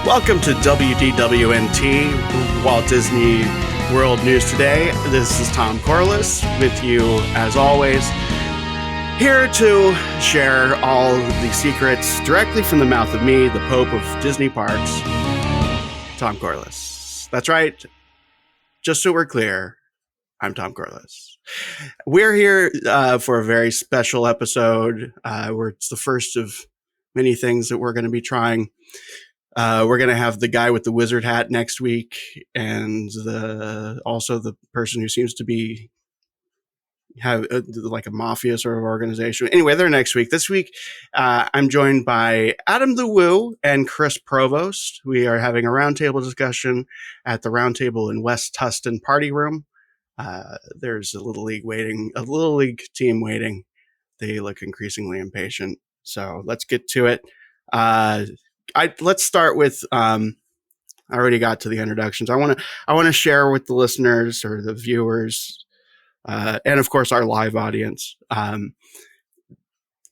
Welcome to WDWNT, Walt Disney World News Today. This is Tom Corliss with you, as always, here to share all the secrets directly from the mouth of me, the Pope of Disney Parks, Tom Corliss. That's right. Just so we're clear, I'm Tom Corliss. We're here for a very special episode where it's the first of many things that we're going to be trying. We're going to have the guy with the wizard hat next week, and also the person who seems to have like a mafia sort of organization. Anyway, they're next week. This week, I'm joined by Adam the Woo and Chris Provost. We are having a roundtable discussion at the roundtable in West Tustin Party Room. There's a little league team waiting. They look increasingly impatient. So let's get to it. Let's start with. I already got to the introductions. I want to share with the listeners or the viewers, and of course our live audience,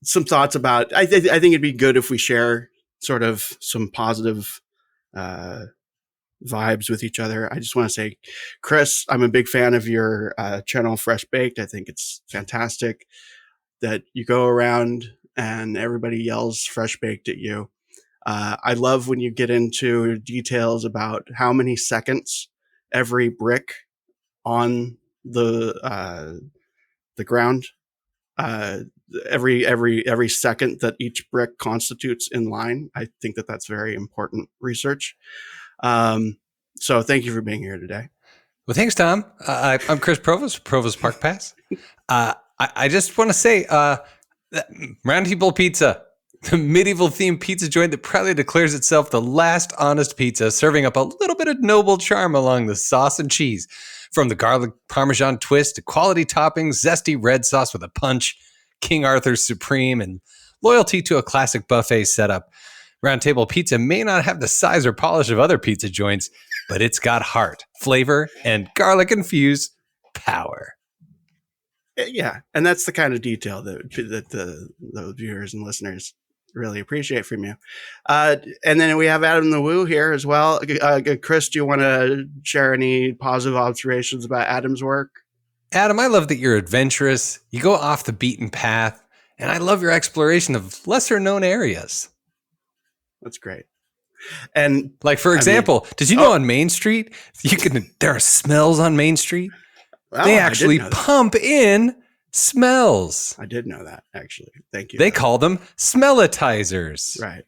some thoughts about. I think it'd be good if we share sort of some positive vibes with each other. I just want to say, Chris, I'm a big fan of your channel, Fresh Baked. I think it's fantastic that you go around and everybody yells Fresh Baked at you. I love when you get into details about how many seconds every brick on the ground, every second that each brick constitutes in line. I think that that's very important research. So thank you for being here today. Well, thanks, Tom. I'm Chris Provost, Provost Park Pass. I just want to say, Roundtable Pizza, the medieval themed pizza joint that proudly declares itself the last honest pizza, serving up a little bit of noble charm along the sauce and cheese. From the garlic parmesan twist to quality toppings, zesty red sauce with a punch, King Arthur's Supreme, and loyalty to a classic buffet setup. Roundtable Pizza may not have the size or polish of other pizza joints, but it's got heart, flavor, and garlic-infused power. Yeah, and that's the kind of detail that the viewers and listeners really appreciate from you. And then we have Adam the Woo here as well. Chris, do you want to share any positive observations about Adam's work? Adam, I love that you're adventurous. You go off the beaten path, and I love your exploration of lesser-known areas. That's great. And like, for example, did you know on Main Street, there are smells on Main Street? Well, they actually pump in smells. I did know that, actually. Thank you. They call them smellitizers. Right.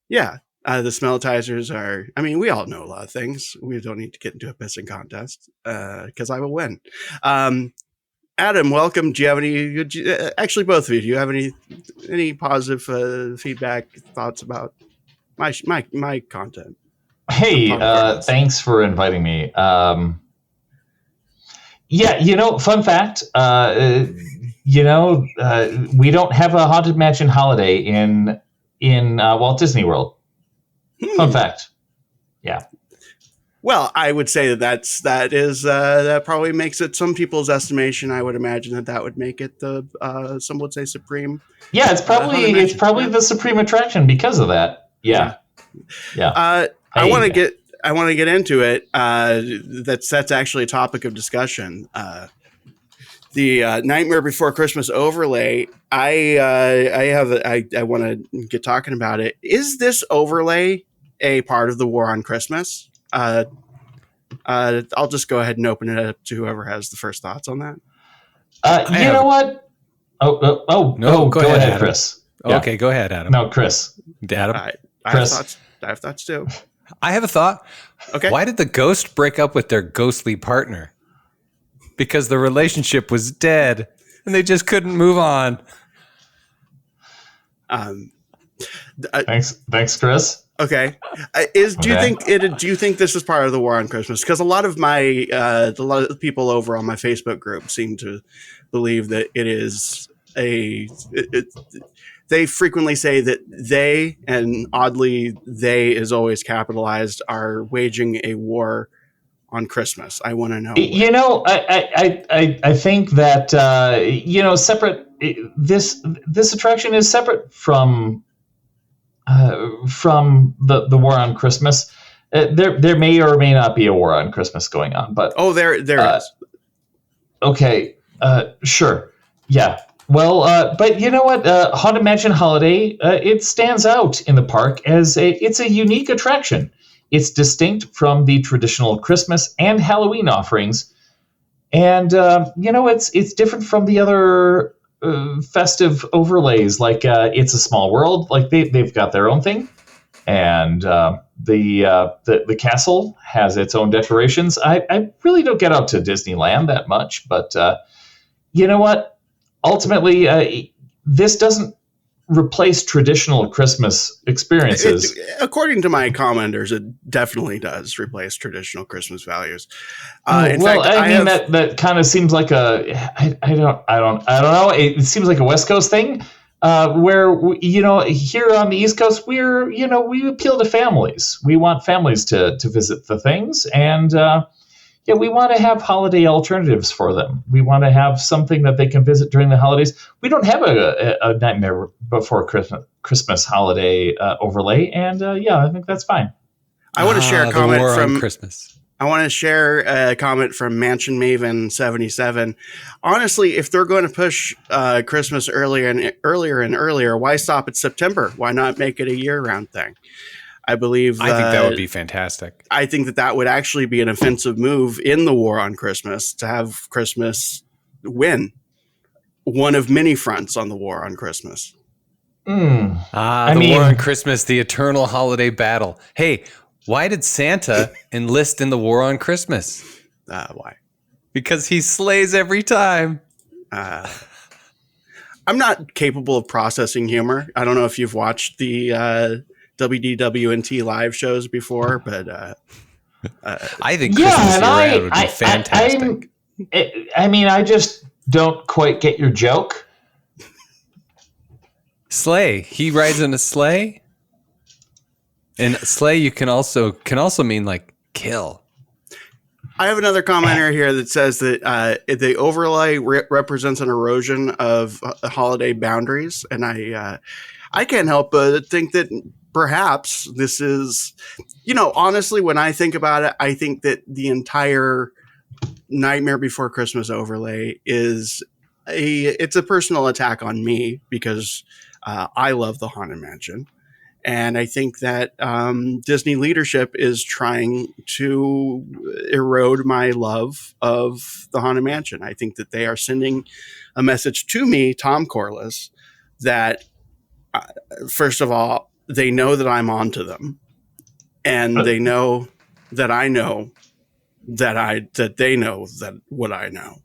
Yeah. The smellitizers are, we all know a lot of things. We don't need to get into a pissing contest because I will win. Adam, welcome. Do you have any, actually both of you, do you have any positive feedback, thoughts about my content? Hey, thanks for inviting me. Yeah, fun fact, we don't have a Haunted Mansion holiday in Walt Disney World. Fun fact. Yeah. Well, I would say that probably makes it, some people's estimation, I would imagine that would make it some would say supreme. Yeah, it's probably the supreme attraction because of that. Yeah. Yeah. I want to get into it. That's actually a topic of discussion. The Nightmare Before Christmas overlay. I want to get talking about it. Is this overlay a part of the War on Christmas? I'll just go ahead and open it up to whoever has the first thoughts on that. You know what? No, go ahead, Adam. Chris. Okay, go ahead, Adam. No, Chris. Adam. I have thoughts too. I have a thought. Okay. Why did the ghost break up with their ghostly partner? Because the relationship was dead and they just couldn't move on. Thanks, Chris. Okay. Do you think this is part of the War on Christmas? Because a lot of the people over on my Facebook group seem to believe that it is they frequently say that they, and oddly, they is always capitalized, are waging a war on Christmas. I want to know. I think that separate. This attraction is separate from from the war on Christmas. There may or may not be a war on Christmas going on, but there is. Okay, sure, yeah. Well, but you know what? Haunted Mansion Holiday, it stands out in the park as it's a unique attraction. It's distinct from the traditional Christmas and Halloween offerings, and it's different from the other festive overlays. Like It's a Small World, like they've got their own thing, and the castle has its own decorations. I really don't get out to Disneyland that much, but you know what? Ultimately, this doesn't replace traditional Christmas experiences. According to my commenters, it definitely does replace traditional Christmas values. That kind of seems like I don't know. It seems like a West Coast thing, where here on the East Coast, we appeal to families. We want families to visit the things, and we want to have holiday alternatives for them. We want to have something that they can visit during the holidays. We don't have a Nightmare Before Christmas holiday overlay, and I think that's fine. I want to share a comment from Christmas. I want to share a comment from Mansion Maven 77. Honestly, if they're going to push Christmas earlier and earlier, why stop at September? Why not make it a year-round thing? I think that would be fantastic. I think that would actually be an offensive move in the war on Christmas to have Christmas win one of many fronts on the war on Christmas. War on Christmas, the eternal holiday battle. Hey, why did Santa enlist in the war on Christmas? Why? Because he slays every time. I'm not capable of processing humor. I don't know if you've watched the WDWNT live shows before, but I think Christmas year-round would be fantastic. I just don't quite get your joke. Sleigh. He rides in a sleigh, and sleigh you can also mean like kill. I have another commenter here that says that the overlay represents an erosion of holiday boundaries, and I can't help but think that perhaps this is, honestly, when I think about it, I think that the entire Nightmare Before Christmas overlay it's a personal attack on me because I love the Haunted Mansion. And I think that Disney leadership is trying to erode my love of the Haunted Mansion. I think that they are sending a message to me, Tom Corliss, that first of all, they know that I'm onto them, and they know that I know that they know that what I know.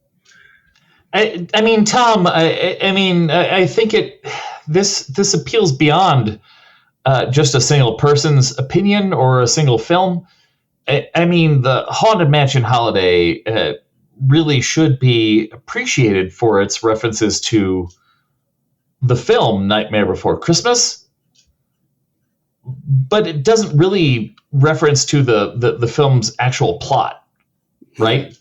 I mean, Tom. I think this appeals beyond just a single person's opinion or a single film. The Haunted Mansion holiday really should be appreciated for its references to the film Nightmare Before Christmas. But it doesn't really reference to the film's actual plot, right?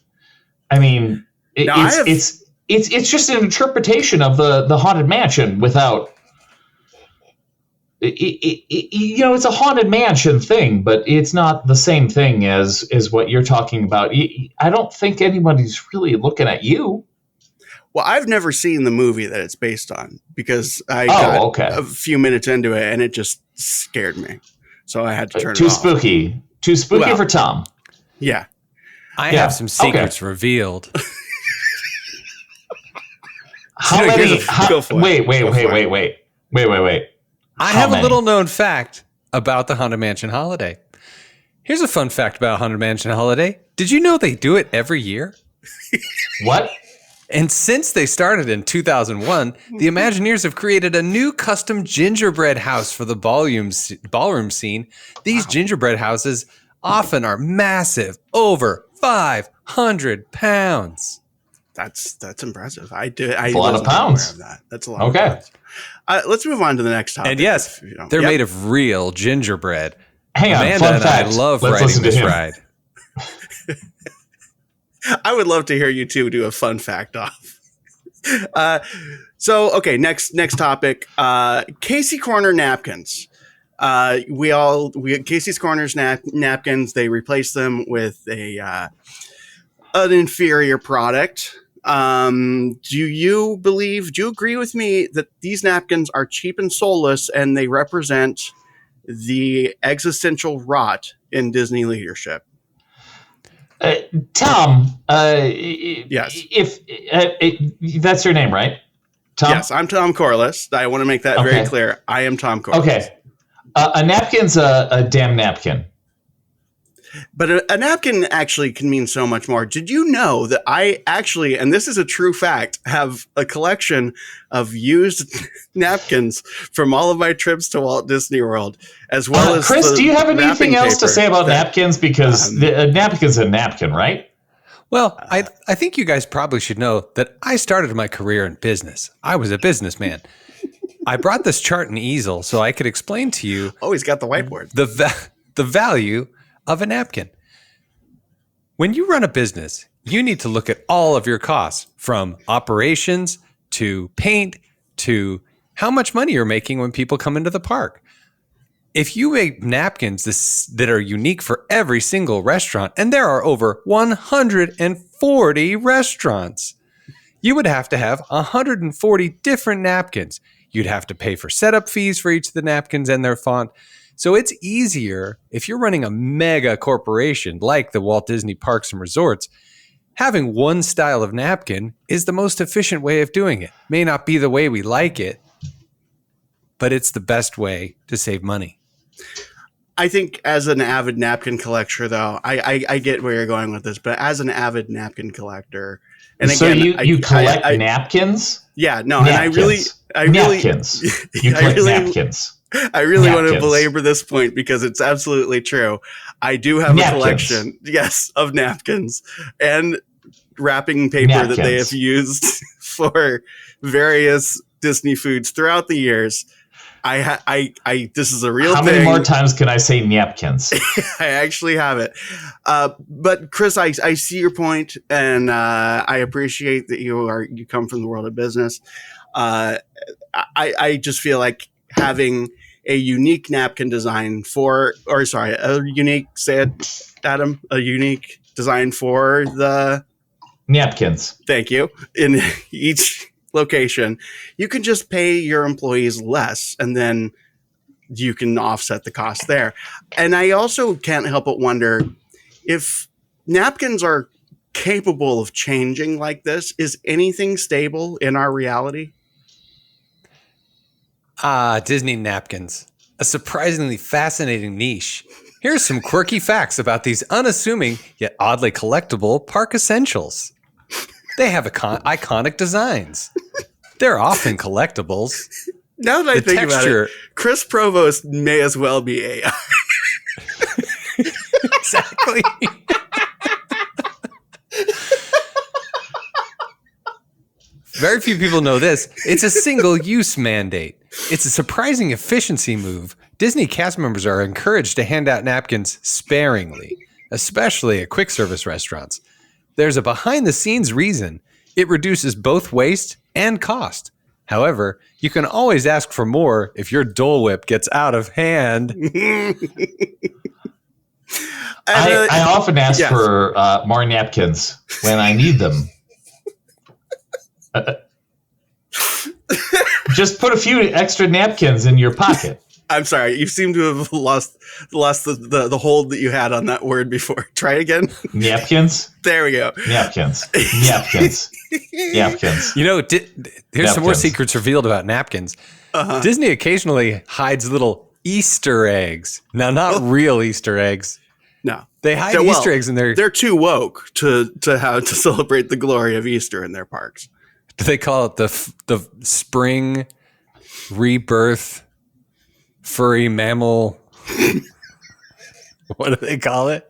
It's just an interpretation of the Haunted Mansion without. It's a Haunted Mansion thing, but it's not the same thing as what you're talking about. I don't think anybody's really looking at you. Well, I've never seen the movie that it's based on because I got a few minutes into it and it just scared me. So I had to turn it off. Too spooky for Tom. Yeah. I have some secrets revealed. How many? Wait. I have a little known fact about the Haunted Mansion holiday. Here's a fun fact about Haunted Mansion holiday. Did you know they do it every year? What? And since they started in 2001, the Imagineers have created a new custom gingerbread house for the ballroom scene. These gingerbread houses often are massive, over 500 pounds. That's impressive. I a lot of pounds. Of that. That's a lot of pounds. Let's move on to the next topic. And yes, they're made of real gingerbread. Hang on, Amanda fun and fact. I love Let's riding this ride. I would love to hear you two do a fun fact off. Next topic. Casey Corner napkins. We Casey's Corners napkins. They replace them with an inferior product. Do you agree with me that these napkins are cheap and soulless and they represent the existential rot in Disney leadership? Tom, Yes. If that's your name, right? Tom? Yes, I'm Tom Corliss. I want to make that very clear. I am Tom Corliss. Okay. A napkin's a damn napkin. But a napkin actually can mean so much more. Did you know that I actually, and this is a true fact, have a collection of used napkins from all of my trips to Walt Disney World, as well as Chris, do you have anything else to say about that, napkins? Because a napkin's a napkin, right? Well, I think you guys probably should know that I started my career in business. I was a businessman. I brought this chart and easel so I could explain to you. Oh, he's got the whiteboard. The value of a napkin. When you run a business, you need to look at all of your costs, from operations to paint to how much money you're making when people come into the park. If you make napkins that are unique for every single restaurant, and there are over 140 restaurants, you would have to have 140 different napkins. You'd have to pay for setup fees for each of the napkins and their font. So it's easier if you're running a mega corporation like the Walt Disney Parks and Resorts. Having one style of napkin is the most efficient way of doing it. May not be the way we like it, but it's the best way to save money. I think as an avid napkin collector, though, I get where you're going with this, but as an avid napkin collector, and so again, you collect napkins? Yeah, no, napkins. and napkins. You collect napkins. I really want to belabor this point because it's absolutely true. I do have a collection, yes, of napkins and wrapping paper that they have used for various Disney foods throughout the years. This is a real thing. How many more times can I say napkins? I actually have it. But Chris, I see your point, and I appreciate that you come from the world of business. I just feel like having a unique napkin design a unique design for the napkins. Thank you. In each location, you can just pay your employees less, and then you can offset the cost there. And I also can't help but wonder if napkins are capable of changing like this. Is anything stable in our reality? Disney napkins, a surprisingly fascinating niche. Here's some quirky facts about these unassuming yet oddly collectible park essentials. They have iconic designs. They're often collectibles. Now that I think about it, Chris Provost may as well be AI. Exactly. Very few people know this. It's a single-use mandate. It's a surprising efficiency move. Disney cast members are encouraged to hand out napkins sparingly, especially at quick service restaurants. There's a behind-the-scenes reason. It reduces both waste and cost. However, you can always ask for more if your Dole Whip gets out of hand. I often ask for more napkins when I need them. Just put a few extra napkins in your pocket. I'm sorry, you seem to have lost the hold that you had on that word before. Try again. Napkins. There we go. Napkins. Napkins. You know, here's some more secrets revealed about napkins. Disney occasionally hides little Easter eggs. Now, not real Easter eggs. No, they hide Easter eggs in there. They're too woke to celebrate the glory of Easter in their parks. Do they call it the spring rebirth furry mammal? What do they call it?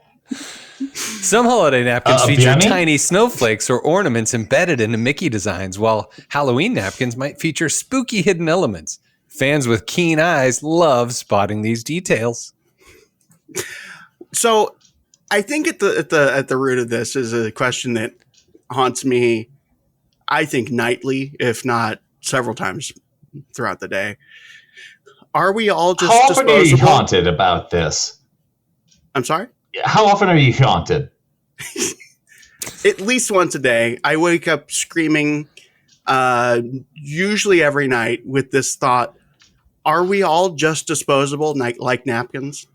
Some holiday napkins feature tiny snowflakes or ornaments embedded into Mickey designs, while Halloween napkins might feature spooky hidden elements. Fans with keen eyes love spotting these details. So, I think at the root of this is a question that haunts me, I think, nightly, if not several times throughout the day. Are we all just How often are you disposable? haunted about this? I'm sorry? How often are you haunted? At least once a day. I wake up screaming, usually every night, with this thought: are we all just disposable, like napkins?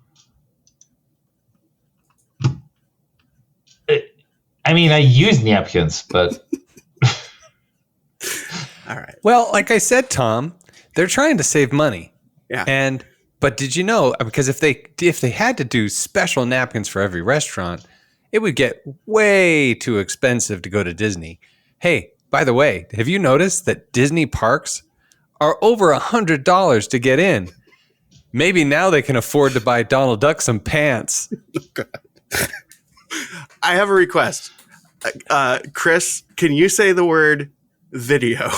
I mean, I use napkins, but All right. Well, like I said, Tom, they're trying to save money. Yeah. But did you know? Because if they had to do special napkins for every restaurant, it would get way too expensive to go to Disney. Hey, by the way, have you noticed that Disney parks are over $100 to get in? Maybe now they can afford to buy Donald Duck some pants. I have a request. Chris, can you say the word video?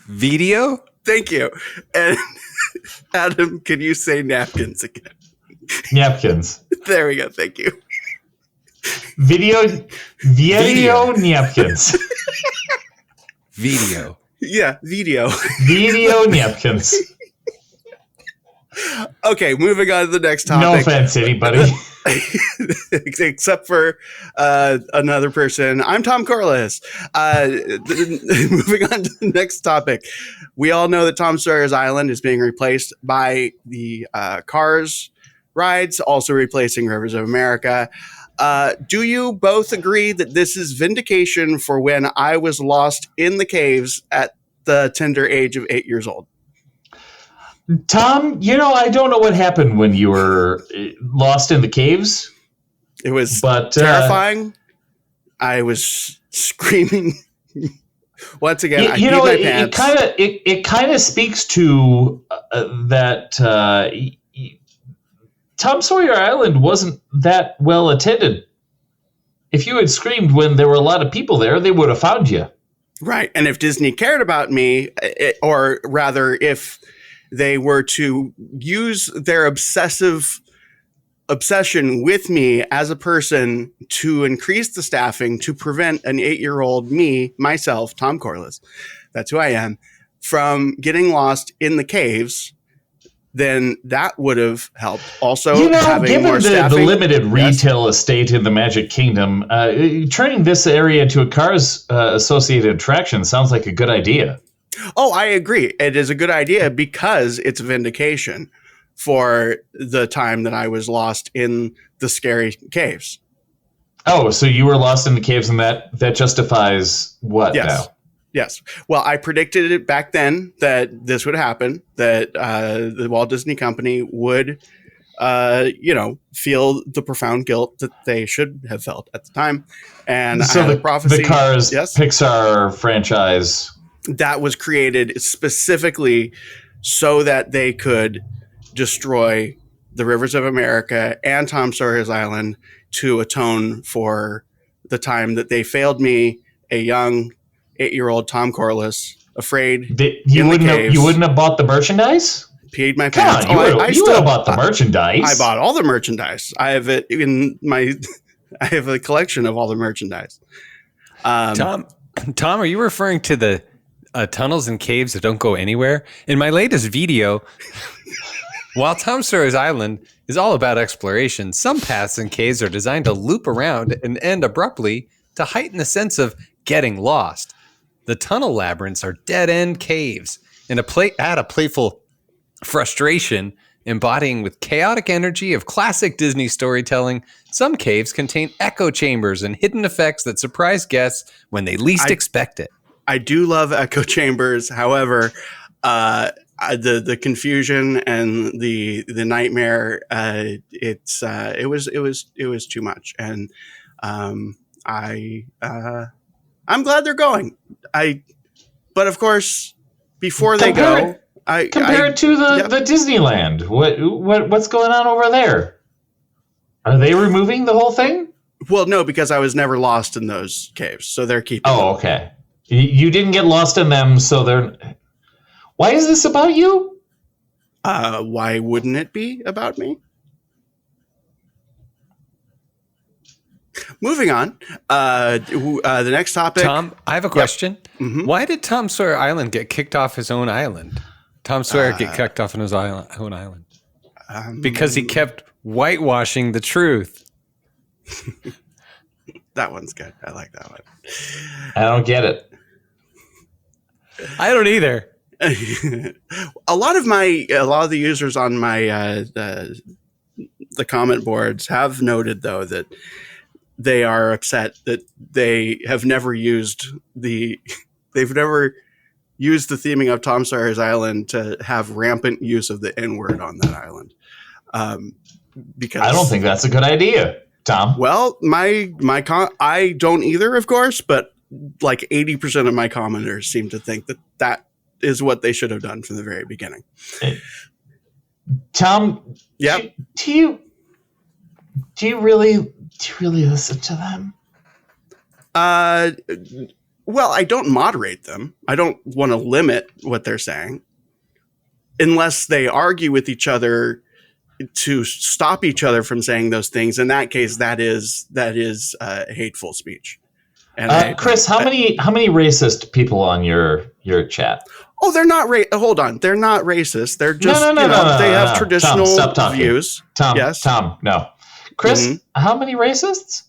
Video? Thank you. And Adam, can you say napkins again? napkins. There we go. Thank you. Video napkins. Video. Yeah, video. Video napkins. Okay, moving on to the next topic. No offense, anybody. Except for another person. I'm Tom Corliss. Moving on to the next topic. We all know that Tom Sawyer's Island is being replaced by the Cars rides, also replacing Rivers of America. Do you both agree that this is vindication for when I was lost in the caves at the tender age of 8 years old? Tom, I don't know what happened when you were lost in the caves. It was But terrifying. I was screaming. Once again, I peed my pants. It kind of speaks to that Tom Sawyer Island wasn't that well attended. If you had screamed when there were a lot of people there, they would have found you. Right. And if Disney cared about me, or rather, if they were to use their obsession with me as a person to increase the staffing to prevent an 8-year-old myself, Tom Corliss, that's who I am, from getting lost in the caves, then that would have helped. Also, having given more staffing, the limited retail estate in the Magic Kingdom, turning this area into a Cars associated attraction sounds like a good idea. Oh, I agree. It is a good idea because it's vindication for the time that I was lost in the scary caves. Oh, so you were lost in the caves, and that justifies what now? Yes. Well, I predicted it back then that this would happen, that the Walt Disney Company would, feel the profound guilt that they should have felt at the time. And so I had a prophecy. The Cars Pixar franchise that was created specifically so that they could destroy the Rivers of America and Tom Sawyer's Island to atone for the time that they failed me, a young 8-year-old Tom Corliss, afraid. You wouldn't have bought the merchandise? Peed my pants. You would have bought the merchandise. I bought all the merchandise. I have it in my. I have a collection of all the merchandise. Tom, are you referring to the tunnels and caves that don't go anywhere? In my latest video, while Tom Sawyer's Island is all about exploration, some paths and caves are designed to loop around and end abruptly to heighten the sense of getting lost. The tunnel labyrinths are dead-end caves, and add a playful frustration embodying with chaotic energy of classic Disney storytelling. Some caves contain echo chambers and hidden effects that surprise guests when they least expect it. I do love echo chambers. However, the confusion and the nightmare, it was too much, and I'm glad they're going. But of course, before they go, compare it to the Disneyland. What's going on over there? Are they removing the whole thing? Well, no, because I was never lost in those caves, so they're keeping. Oh, okay. You didn't get lost in them, so they're. Why is this about you? Why wouldn't it be about me? Moving on. The next topic. Tom, I have a question. Mm-hmm. Why did Tom Sawyer Island get kicked off his own island? Tom Sawyer get kicked off on his own island because he kept whitewashing the truth. That one's good. I like that one. I don't get it. I don't either. A lot of the users on my the comment boards have noted, though, that they are upset that they have never used they've never used the theming of Tom Sawyer's Island to have rampant use of the N-word on that island. Because I don't think that's a good idea, Tom. Well, I don't either, of course, but like 80% of my commenters seem to think that is what they should have done from the very beginning. Tom, yep. Do you really listen to them? Well, I don't moderate them. I don't want to limit what they're saying unless they argue with each other to stop each other from saying those things. In that case, that is hateful speech. And Chris, how many racist people on your chat? Oh, they're not hold on. They're not racist. They're just they have traditional views. Tom, yes. Tom, no. Chris, how many racists?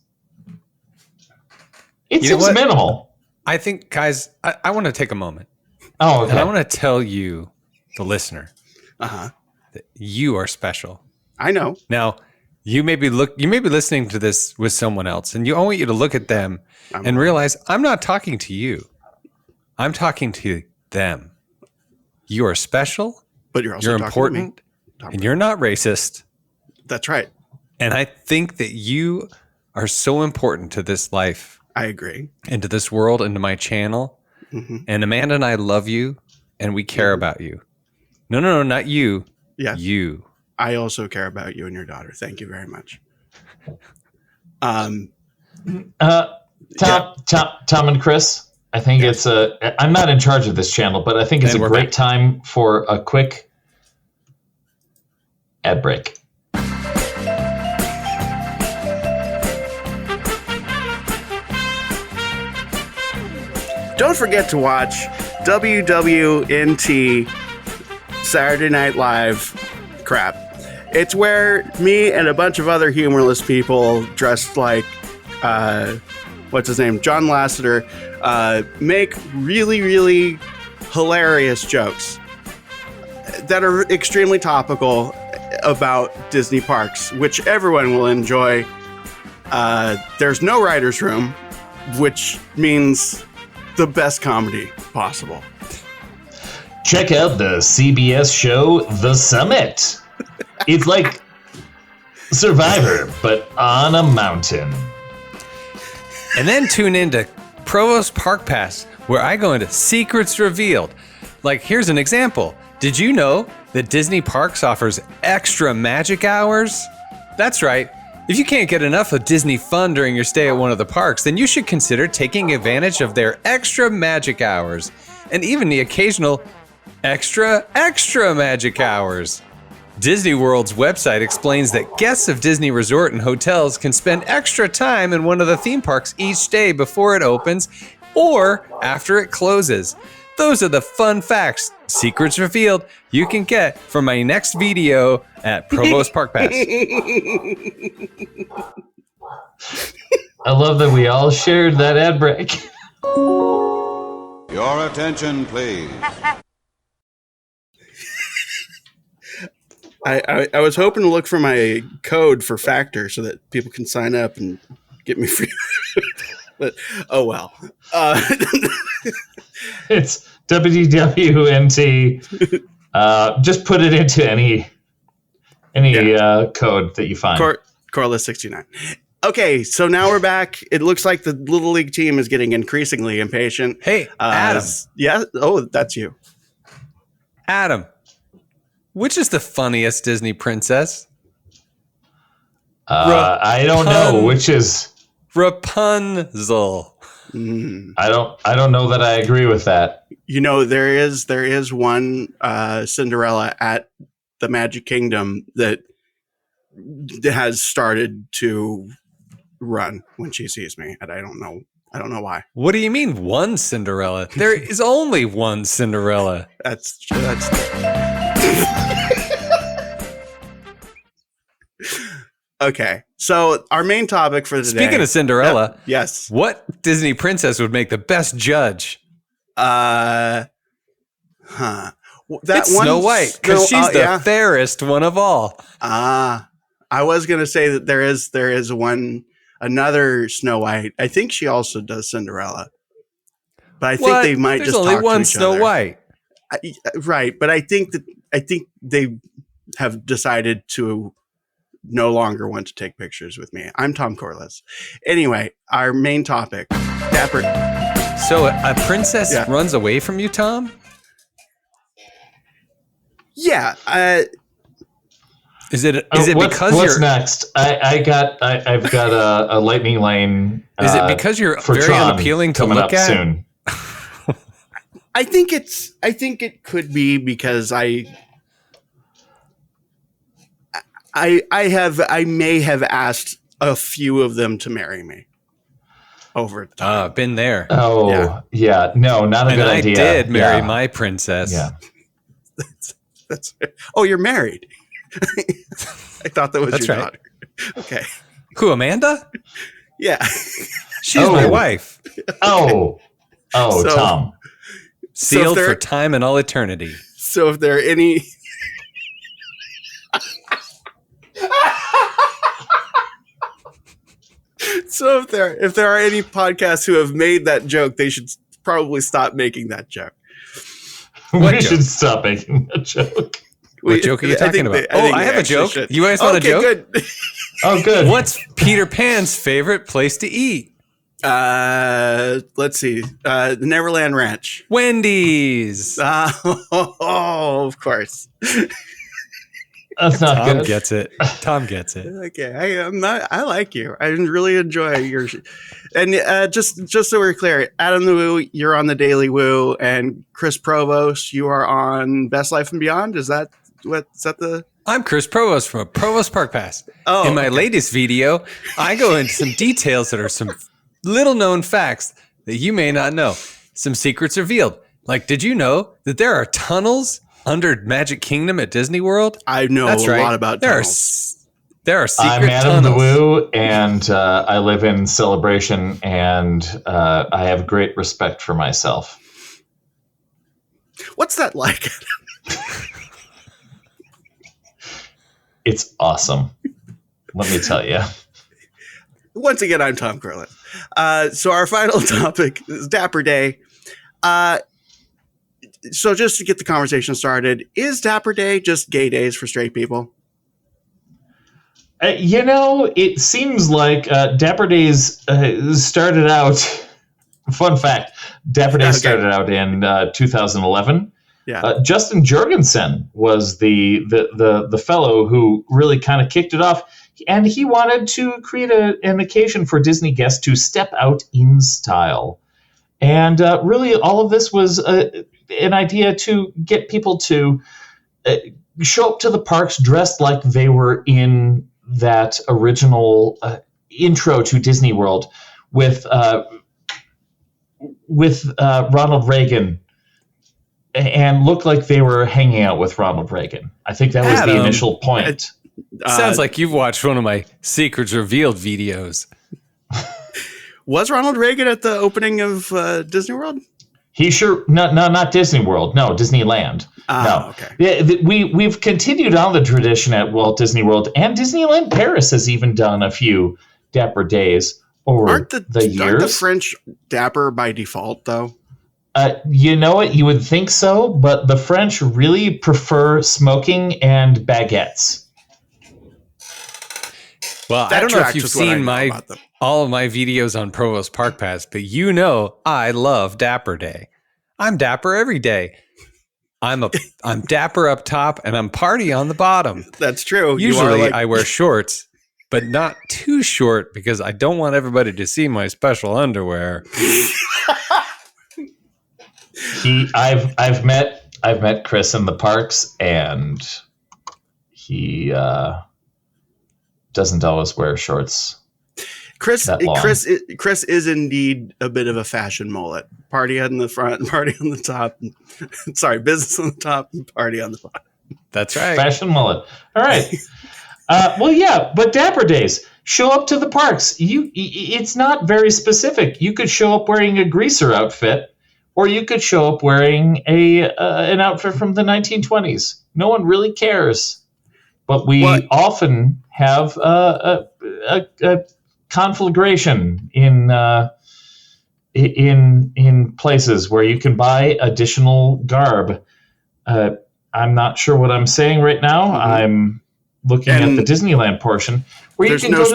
It seems minimal. I think, guys, I want to take a moment. Oh, okay. And I want to tell you, the listener, that you are special. I know. Now, you may be listening to this with someone else, and I want you to look at them and realize I'm not talking to you. I'm talking to them. You are special, but you're also important, and you're not racist. That's right. And I think that you are so important to this life. I agree. And to this world and to my channel. Mm-hmm. And Amanda and I love you, and we care about you. No, not you. Yeah. You. I also care about you and your daughter. Thank you very much. Tom and Chris, I think I'm not in charge of this channel, but I think it's a great time for a quick ad break. Don't forget to watch WDWNT Saturday Night Live crap. It's where me and a bunch of other humorless people dressed like, what's his name? John Lasseter, make really, really hilarious jokes that are extremely topical about Disney parks, which everyone will enjoy. There's no writer's room, which means the best comedy possible. Check out the CBS show The Summit. It's like Survivor, but on a mountain. And then tune into Provost Park Pass, where I go into Secrets Revealed. Like, here's an example. Did you know that Disney Parks offers extra magic hours? That's right. If you can't get enough of Disney fun during your stay at one of the parks, then you should consider taking advantage of their extra magic hours, and even the occasional extra magic hours. Disney World's website explains that guests of Disney Resort and hotels can spend extra time in one of the theme parks each day before it opens or after it closes. Those are the fun facts, secrets revealed, you can get from my next video at Provost Park Pass. I love that we all shared that ad break. Your attention, please. I was hoping to look for my code for Factor so that people can sign up and get me free. But oh well. It's WDWNT. Just put it into any code that you find. Corliss 69. Okay, so now we're back. It looks like the Little League team is getting increasingly impatient. Hey, Adam. Yeah. Oh, that's you. Adam. Which is the funniest Disney princess? I don't know. Which is Rapunzel. I don't know that I agree with that. You know, there is one Cinderella at the Magic Kingdom that has started to run when she sees me, and I don't know I don't know why. What do you mean one Cinderella? There is only one Cinderella. That's okay. So our main topic for today. Speaking of Cinderella, yes. What Disney princess would make the best judge? That It's Snow White, because she's the fairest one of all. I was gonna say that there is another Snow White. I think she also does Cinderella, but I think they might There's just only talk one to each Snow other. White. Right, but I think they have decided to no longer want to take pictures with me. I'm Tom Corliss. Anyway, our main topic, Dapper. So a princess runs away from you, Tom? Yeah. Is it because what's you're next? I've got a lightning lane. Is it because you're very Tron unappealing to coming look up at? soon. I think it could be because I may have asked a few of them to marry me over time. Been there. Oh, yeah. No, not a good idea. I did marry my princess. Yeah. That's oh, you're married. I thought that was That's your right. daughter. Okay. Who, Amanda? Yeah. She's my wife. Oh, So- Tom. Sealed there- for time and all eternity. So if there are any So if there are any podcasts who have made that joke, they should probably stop making that joke. We should stop making that joke. What joke are you talking about? I have a joke. Should. You guys want a joke? Good. Oh, good. What's Peter Pan's favorite place to eat? Let's see. The Neverland Ranch. Wendy's. Oh, of course. That's not Tom good. gets it. Tom gets it. Okay, I like you. I really enjoy your. And just so we're clear, Adam the Woo, you're on the Daily Woo, and Chris Provost, you are on Best Life and Beyond. Is that the? I'm Chris Provost from Provost Park Pass. Oh, in my okay. latest video, I go into some details that are some little known facts that you may not know. Some secrets revealed. Like, did you know that there are tunnels under Magic Kingdom at Disney World? I know That's a right. lot about tunnels. There are secret I'm Adam the tunnels. Woo, and I live in Celebration, and I have great respect for myself. What's that like? It's awesome. Let me tell you. Once again, I'm Tom Corliss. So our final topic is Dapper Day. So just to get the conversation started, is Dapper Day just gay days for straight people? It seems like Dapper Days started out. Fun fact: Dapper Days started out in 2011. Yeah. Justin Jorgensen was the fellow who really kind of kicked it off, and he wanted to create an occasion for Disney guests to step out in style. And really, all of this was an idea to get people to show up to the parks dressed like they were in that original intro to Disney World with Ronald Reagan, and looked like they were hanging out with Ronald Reagan. I think that was the initial point. Sounds like you've watched one of my Secrets Revealed videos. Was Ronald Reagan at the opening of Disney World? He sure not Disney World. No, Disneyland. No. Okay. Yeah, we've continued on the tradition at Walt Disney World, and Disneyland Paris has even done a few Dapper Days over Aren't the years. Aren't the French dapper by default, though? You know what? You would think so, but the French really prefer smoking and baguettes. Well, That I don't know if tracks you've with what I seen know about them. all of my videos on Provost Park Pass, but you know I love Dapper Day. I'm dapper every day. I'm dapper up top and I'm party on the bottom. That's true. Usually I wear shorts, but not too short because I don't want everybody to see my special underwear. I've met Chris in the parks, and he doesn't always wear shorts. Chris that long. Chris is indeed a bit of a fashion mullet. Party on the front, party on the top. Sorry, business on the top, and party on the bottom. That's right. Fashion mullet. All right. Well, yeah, but Dapper Days. Show up to the parks. It's not very specific. You could show up wearing a greaser outfit, or you could show up wearing an outfit from the 1920s. No one really cares. But we often have a conflagration in places where you can buy additional garb. I'm not sure what I'm saying right now. Mm-hmm. I'm looking at the Disneyland portion where you can go to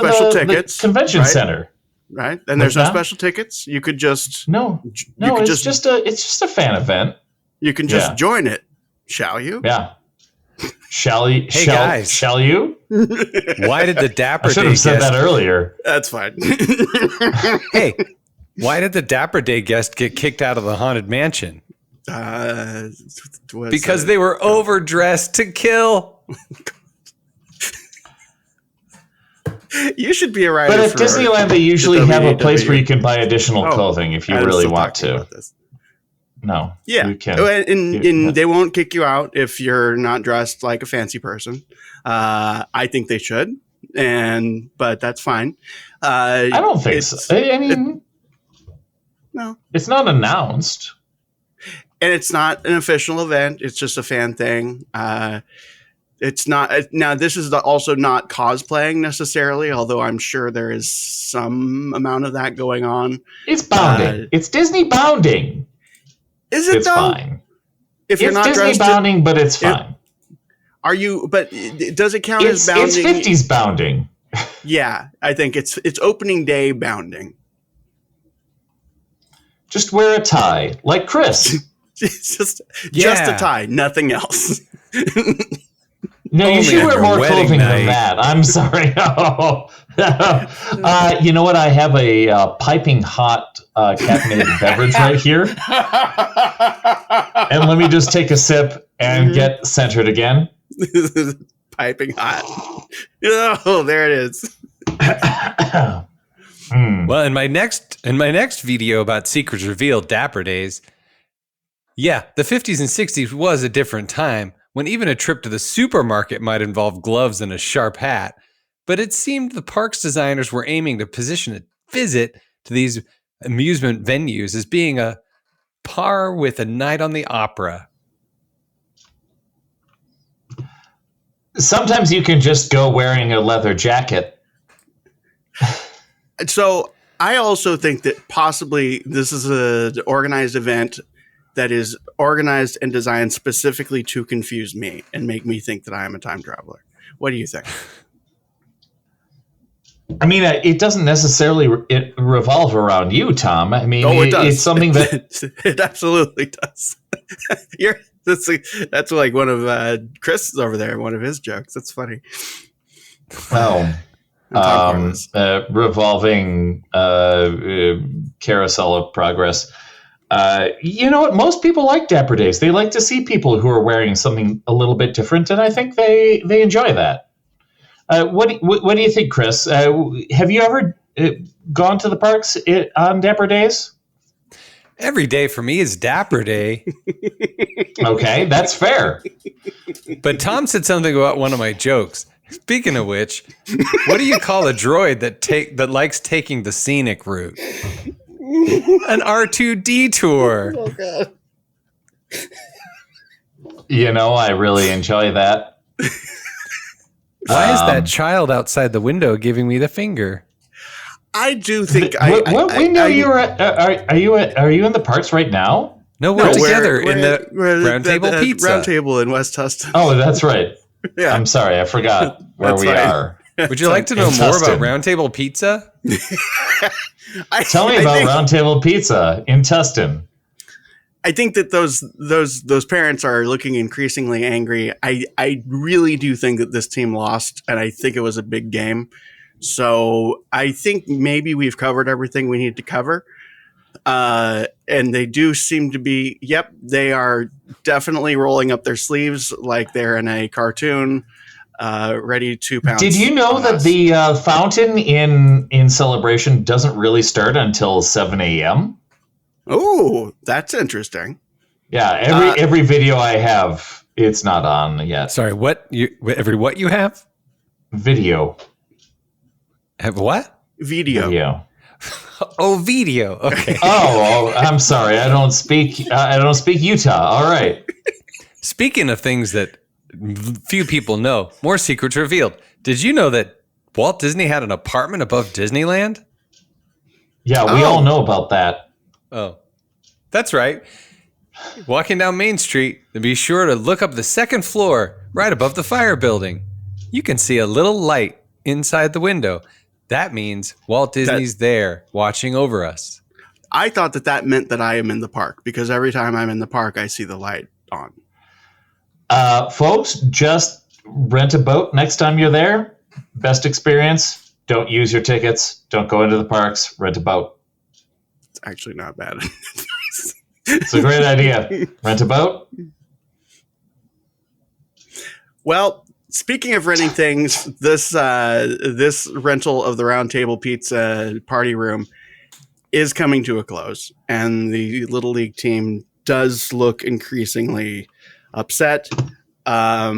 the convention center. Right, and there's no special tickets. You could just it's just a fan event. You can just join it, shall you? Yeah. Shall you? Hey guys, shall you? Why did the Dapper Day? I should have said that earlier. That's fine. Hey, why did the Dapper Day guest get kicked out of the Haunted Mansion? Because they were overdressed to kill. You should be a writer. But at Disneyland, they usually have a place where you can buy additional clothing if you really want to. No. Yeah. You can. And they won't kick you out if you're not dressed like a fancy person. I think they should. But that's fine. I don't think so. I mean, no. It's not announced. And it's not an official event. It's just a fan thing. It's not. Now, this is also not cosplaying necessarily, although I'm sure there is some amount of that going on. It's bounding. It's Disney bounding. Is it, it's though? Fine. If you're not Disney dressed bounding, but it's fine. Are you? But does it count as bounding? It's 50s bounding. Yeah, I think it's opening day bounding. Just wear a tie, like Chris. just a tie, nothing else. No, you should wear more clothing than that. I'm sorry. You know what? I have a piping hot caffeinated beverage right here. And let me just take a sip and get centered again. Piping hot. Oh, there it is. Well, in my next video about Secrets Revealed Dapper Days, yeah, the 50s and 60s was a different time when even a trip to the supermarket might involve gloves and a sharp hat. But it seemed the park's designers were aiming to position a visit to these amusement venues as being a par with a night on the opera. Sometimes you can just go wearing a leather jacket. So I also think that possibly this is an organized event that is organized and designed specifically to confuse me and make me think that I am a time traveler. What do you think? I mean, it doesn't necessarily revolve around you, Tom. I mean, it does. It's something that it absolutely does. That's like one of Chris over there, one of his jokes. That's funny. Well, revolving carousel of progress. You know what? Most people like Dapper Days. They like to see people who are wearing something a little bit different, and I think they enjoy that. What do you think, Chris? Have you ever gone to the parks on Dapper Days? Every day for me is Dapper Day. Okay, that's fair. But Tom said something about one of my jokes. Speaking of which, what do you call a droid that likes taking the scenic route? An R2 detour. Oh, God. You know, I really enjoy that. Why is that child outside the window giving me the finger? I do think. What window are you at? Are you in the parks right now? No, we're together in the Round Table Pizza. Round Table in West Tustin. Oh, that's right. Yeah. I'm sorry, I forgot where we are. Would you like to know more about Round Table Pizza? Tell me about Round Table Pizza in Tustin. I think that those parents are looking increasingly angry. I really do think that this team lost, and I think it was a big game. So I think maybe we've covered everything we need to cover. And they do seem to be, they are definitely rolling up their sleeves like they're in a cartoon. ready to pounce. Did you know that the fountain in Celebration doesn't really start until 7 a.m.? Oh, that's interesting. Yeah, every video I have, it's not on yet. Sorry, what you have? Video. Have what? Video. Oh, video. Okay. Oh, I'm sorry. I don't speak Utah. All right. Speaking of things that few people know, more secrets revealed. Did you know that Walt Disney had an apartment above Disneyland? Yeah, we all know about that. Oh, that's right. Walking down Main Street, and be sure to look up the second floor right above the fire building. You can see a little light inside the window. That means Walt Disney's there watching over us. I thought that meant that I am in the park, because every time I'm in the park, I see the light on. Folks, just rent a boat next time you're there. Best experience. Don't use your tickets. Don't go into the parks. Rent a boat. It's actually not bad. It's a great idea. Rent a boat. Well, speaking of renting things, this rental of the Round Table Pizza party room is coming to a close, and the Little League team does look increasingly upset. I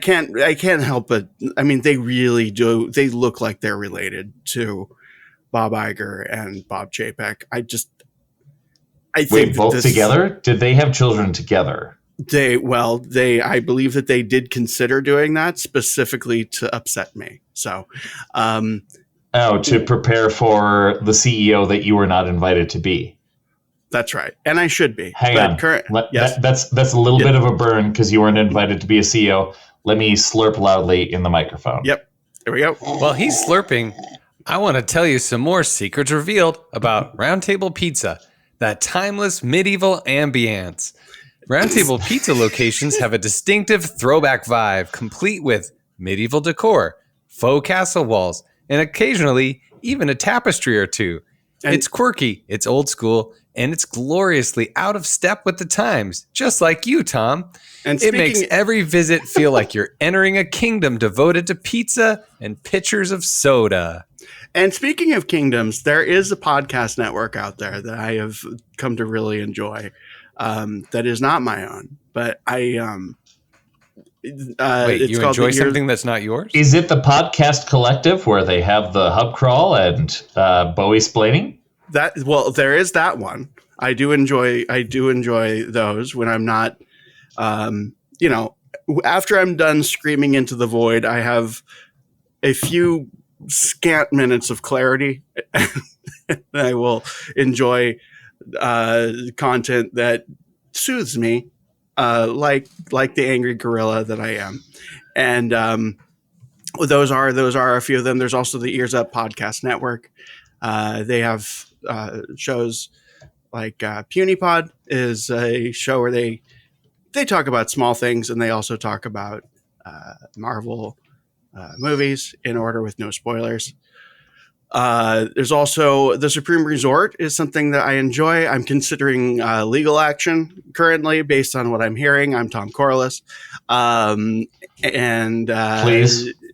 can't help but, I mean, they really do. They look like they're related to Bob Iger and Bob Chapek. I think both together? Did they have children together? I believe that they did consider doing that specifically to upset me. So, to prepare for the CEO that you were not invited to be. That's right, and I should be. Hang on. That's a little bit of a burn because you weren't invited to be a CEO. Let me slurp loudly in the microphone. Yep, there we go. While he's slurping, I want to tell you some more secrets revealed about Round Table Pizza, that timeless medieval ambience. Round Table Pizza locations have a distinctive throwback vibe, complete with medieval decor, faux castle walls, and occasionally even a tapestry or two. It's quirky, it's old school, and it's gloriously out of step with the times, just like you, Tom. And it makes every visit feel like you're entering a kingdom devoted to pizza and pitchers of soda. And speaking of kingdoms, there is a podcast network out there that I have come to really enjoy. That is not my own, but I wait, you enjoy something that's not yours? Is it the Podcast Collective where they have the hub crawl and Bowie-splaining? There is that one. I do enjoy those when I'm not, after I'm done screaming into the void, I have a few scant minutes of clarity, and I will enjoy content that soothes me, like the angry gorilla that I am. And those are a few of them. There's also the Ears Up Podcast Network. They have shows like Puny Pod is a show where they talk about small things, and they also talk about Marvel movies in order with no spoilers. There's also the Supreme Resort is something that I enjoy. I'm considering legal action currently based on what I'm hearing. I'm Tom Corliss. Please.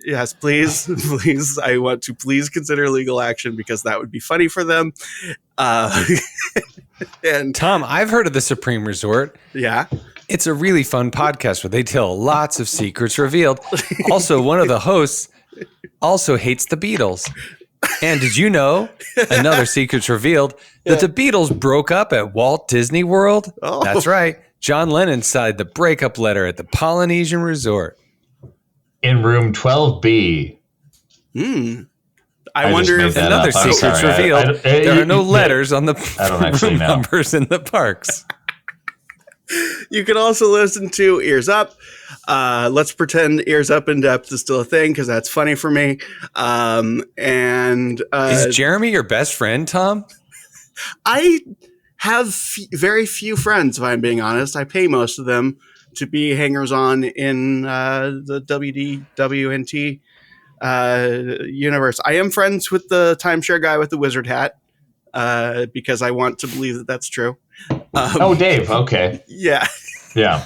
Yes, please. Please. I want to please consider legal action because that would be funny for them. And Tom, I've heard of the Supreme Resort. Yeah. It's a really fun podcast where they tell lots of secrets revealed. Also, one of the hosts also hates the Beatles. And did you know, another secret's revealed, that the Beatles broke up at Walt Disney World? Oh. That's right. John Lennon signed the breakup letter at the Polynesian Resort. In room 12B. I wonder if another secret's revealed. There are no letters on the room numbers in the parks. You can also listen to Ears Up. Let's pretend Ears Up in Depth is still a thing because that's funny for me. Is Jeremy your best friend, Tom? I have very few friends, if I'm being honest. I pay most of them to be hangers-on in the WDWNT universe. I am friends with the timeshare guy with the wizard hat because I want to believe that that's true. Dave. Okay. Yeah. Yeah.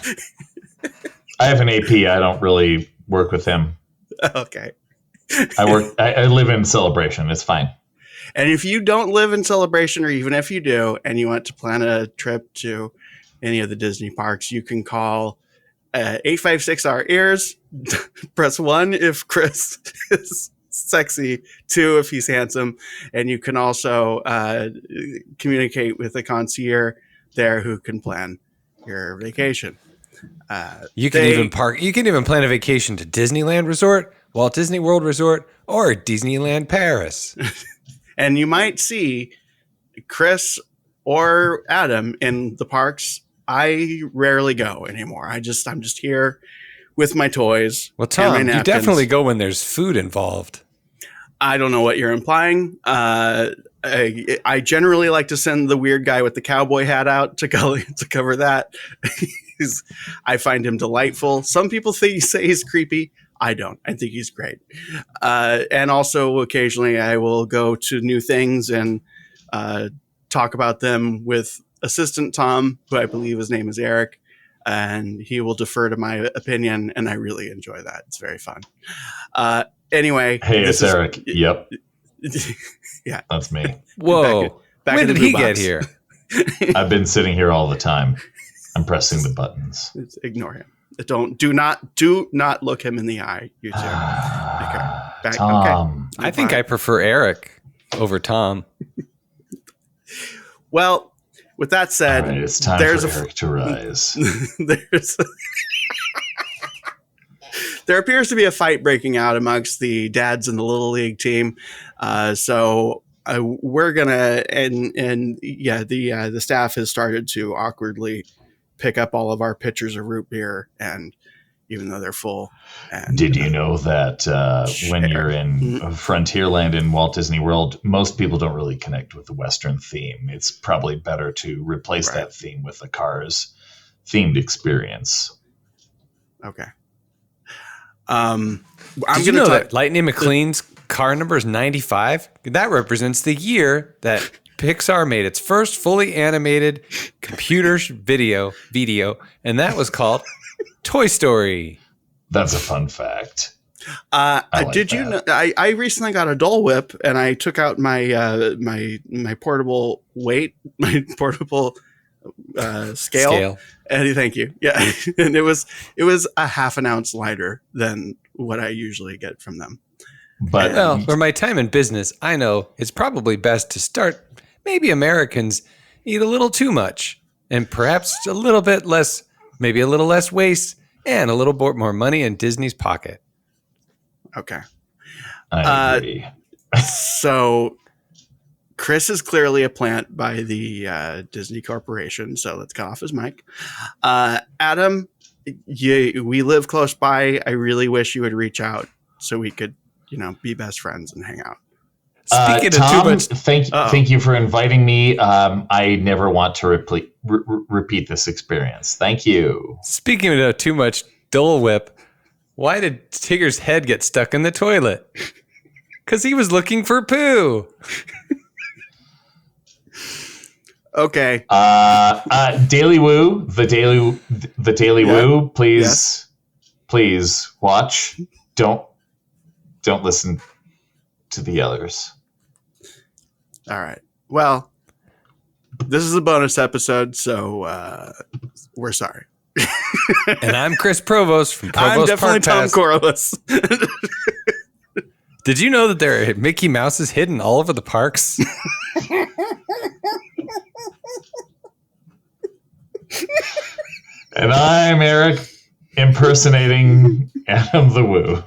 I have an AP. I don't really work with him. Okay. I live in Celebration. It's fine. And if you don't live in Celebration, or even if you do, and you want to plan a trip to any of the Disney parks, you can call 856-our-ears. Press 1 if Chris is sexy, 2 if he's handsome. And you can also communicate with a concierge there who can plan your vacation. You can even plan a vacation to Disneyland Resort, Walt Disney World Resort, or Disneyland Paris. And you might see Chris or Adam in the parks. I rarely go anymore. I'm just here with my toys. Well, Tom, you definitely go when there's food involved. I don't know what you're implying. I generally like to send the weird guy with the cowboy hat out to cover that. I find him delightful. Some people say he's creepy. I don't. I think he's great. And also occasionally I will go to new things and talk about them with Assistant Tom, who I believe his name is Eric, and he will defer to my opinion, and I really enjoy that. It's very fun. Anyway. Hey, it's Eric. Yep. Yeah. That's me. Whoa. When did he get here? I've been sitting here all the time. I'm pressing the buttons. Ignore him. Do not look him in the eye, you two. Okay. Tom. Okay. I think I prefer Eric over Tom. Well, with that said, right, it's time for Eric to rise. There appears to be a fight breaking out amongst the dads in the Little League team. So we're gonna the staff has started to awkwardly pick up all of our pitchers of root beer, and even though they're full. And, did you know that when you're in Frontierland in Walt Disney World, most people don't really connect with the Western theme? It's probably better to replace that theme with a Cars themed experience. Okay. Did you know that Lightning McQueen's car number is 95? That represents the year that Pixar made its first fully animated computer video, and that was called Toy Story. That's a fun fact. Did you know? I recently got a Dole Whip, and I took out my my portable weight, my portable scale. And thank you. Yeah, and it was a half an ounce lighter than what I usually get from them. But for my time in business, I know it's probably best to start. Maybe Americans eat a little too much, and perhaps a little bit less, maybe a little less waste, and a little more money in Disney's pocket. Okay. I agree. So Chris is clearly a plant by the Disney Corporation, so let's cut off his mic. Adam, we live close by. I really wish you would reach out so we could, be best friends and hang out. Speaking Tom, of too much, thank you for inviting me. I never want to repeat this experience. Thank you. Speaking of too much Dole Whip, why did Tigger's head get stuck in the toilet? Because he was looking for poo. Okay. Daily Woo, the Daily Woo. Please watch. Don't listen to the others. All right. Well, this is a bonus episode, so we're sorry. And I'm Chris Provost from Provost. I'm definitely Park Pass. Tom Corliss. Did you know that there are Mickey Mouses hidden all over the parks? And I'm Eric impersonating Adam the Woo.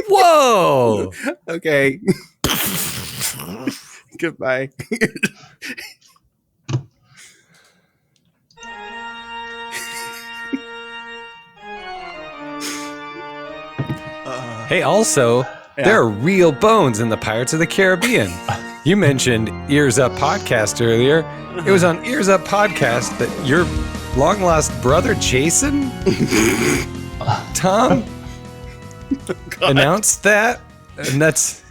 Whoa! Okay. Goodbye. Hey, also, there are real bones in the Pirates of the Caribbean. You mentioned Ears Up Podcast earlier. It was on Ears Up Podcast that your long-lost brother, Jason, Tom, announced that. And that's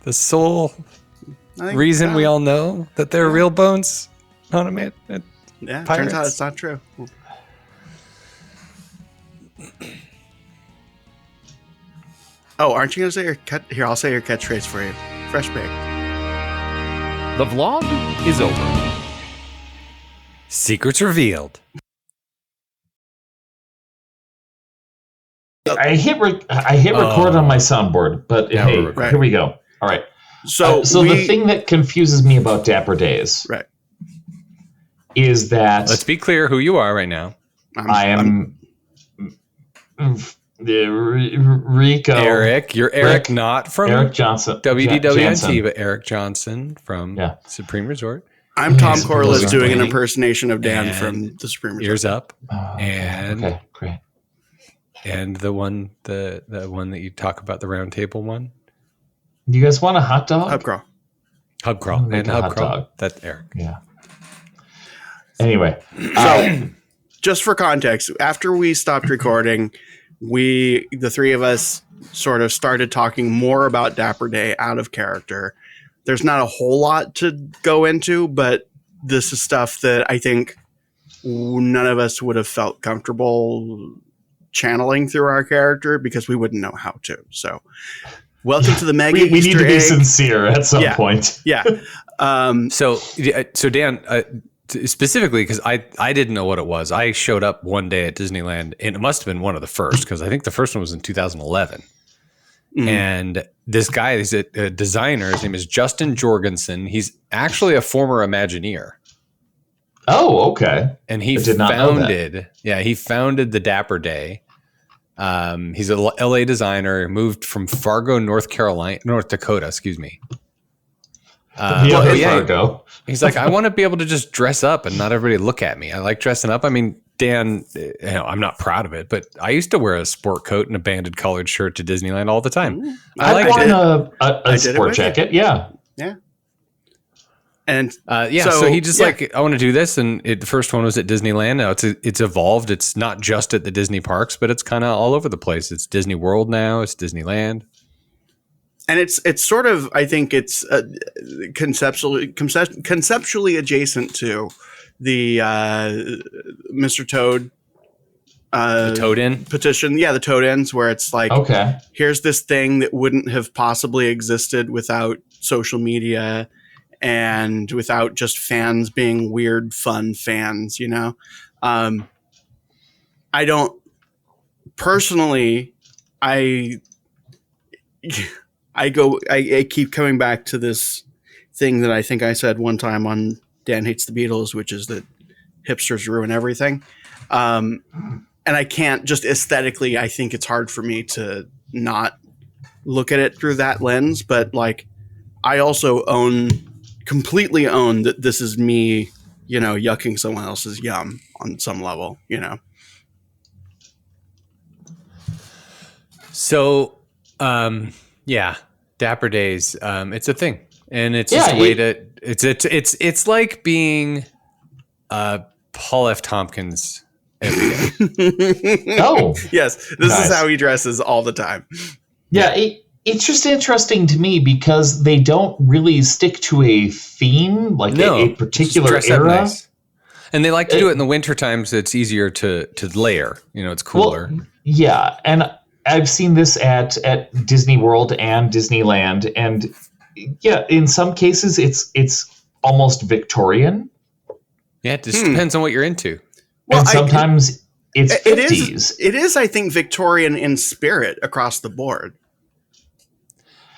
the sole reason we all know that there are real bones on a man. Yeah, Pirates. turns out it's not true. Oh, aren't you going to say your cut? Here, I'll say your catchphrase for you. Fresh bake. The vlog is over. Secrets revealed. I hit record on my soundboard, but Now hey, we're recording. here we go. All right. So, The thing that confuses me about Dapper Days right. is that Let's be clear who you are right now. I am Rico. Eric. You're Eric, not from Eric Johnson. WDWNT, Jansen. but Eric Johnson from Supreme Resort. I'm Tom Yes, Corliss please. doing an impersonation of Dan And from the Supreme Resort. Ears up. Okay, great. And the one that you talk about, the round table one. You guys want a hot dog? Hub crawl. Hub crawl. Make And a hub hot crawl. dog. That's Eric. Yeah. Anyway, So, just for context, after we stopped recording, the three of us sort of started talking more about Dapper Day out of character. There's not a whole lot to go into, but this is stuff that I think none of us would have felt comfortable channeling through our character because we wouldn't know how to. So, welcome to the mega we need Easter to be egg. sincere at some point. Yeah. So Dan, specifically, because I didn't know what it was. I showed up one day at Disneyland, and it must have been one of the first, because I think the first one was in 2011. And this guy is a designer. His name is Justin Jorgensen. He's actually a former Imagineer. Oh, okay. And he did not know that. he founded the Dapper Day. He's a LA designer, moved from Fargo, North Dakota, excuse me. Fargo. He's like, I want to be able to just dress up and not everybody look at me. I like dressing up. I mean, Dan, I'm not proud of it, but I used to wear a sport coat and a banded colored shirt to Disneyland all the time. I liked want it. a sport jacket. Yeah. And so he just like, I want to do this. And the first one was at Disneyland. Now it's evolved. It's not just at the Disney parks, but it's kind of all over the place. It's Disney World now. It's Disneyland. And it's sort of, I think it's conceptually adjacent to the Mr. Toad The Toad-In petition. Yeah, the Toad-Ins, where it's like, Okay. here's this thing that wouldn't have possibly existed without social media and without just fans being weird, fun fans, you know? I don't personally, I keep coming back to this thing that I think I said one time on Dan Hates the Beatles, which is that hipsters ruin everything. And I can't just aesthetically, I think it's hard for me to not look at it through that lens. But like, I also completely own that this is me, you know, yucking someone else's yum on some level, you know? So, Dapper Days, it's a thing, and it's just a way to. It's like being Paul F. Tompkins every day. Oh, Yes, this Nice. is how he dresses all the time. yeah. It's just interesting to me because they don't really stick to a theme, like a particular just dress up era. nice. And they like to do it in the winter times. So it's easier to layer. You know, it's cooler. Well, yeah, and I've seen this at Disney World and Disneyland, and yeah, in some cases it's almost Victorian, Yeah, it just depends on what you're into. Well, and sometimes it's It 50s. is, I think, Victorian in spirit across the board.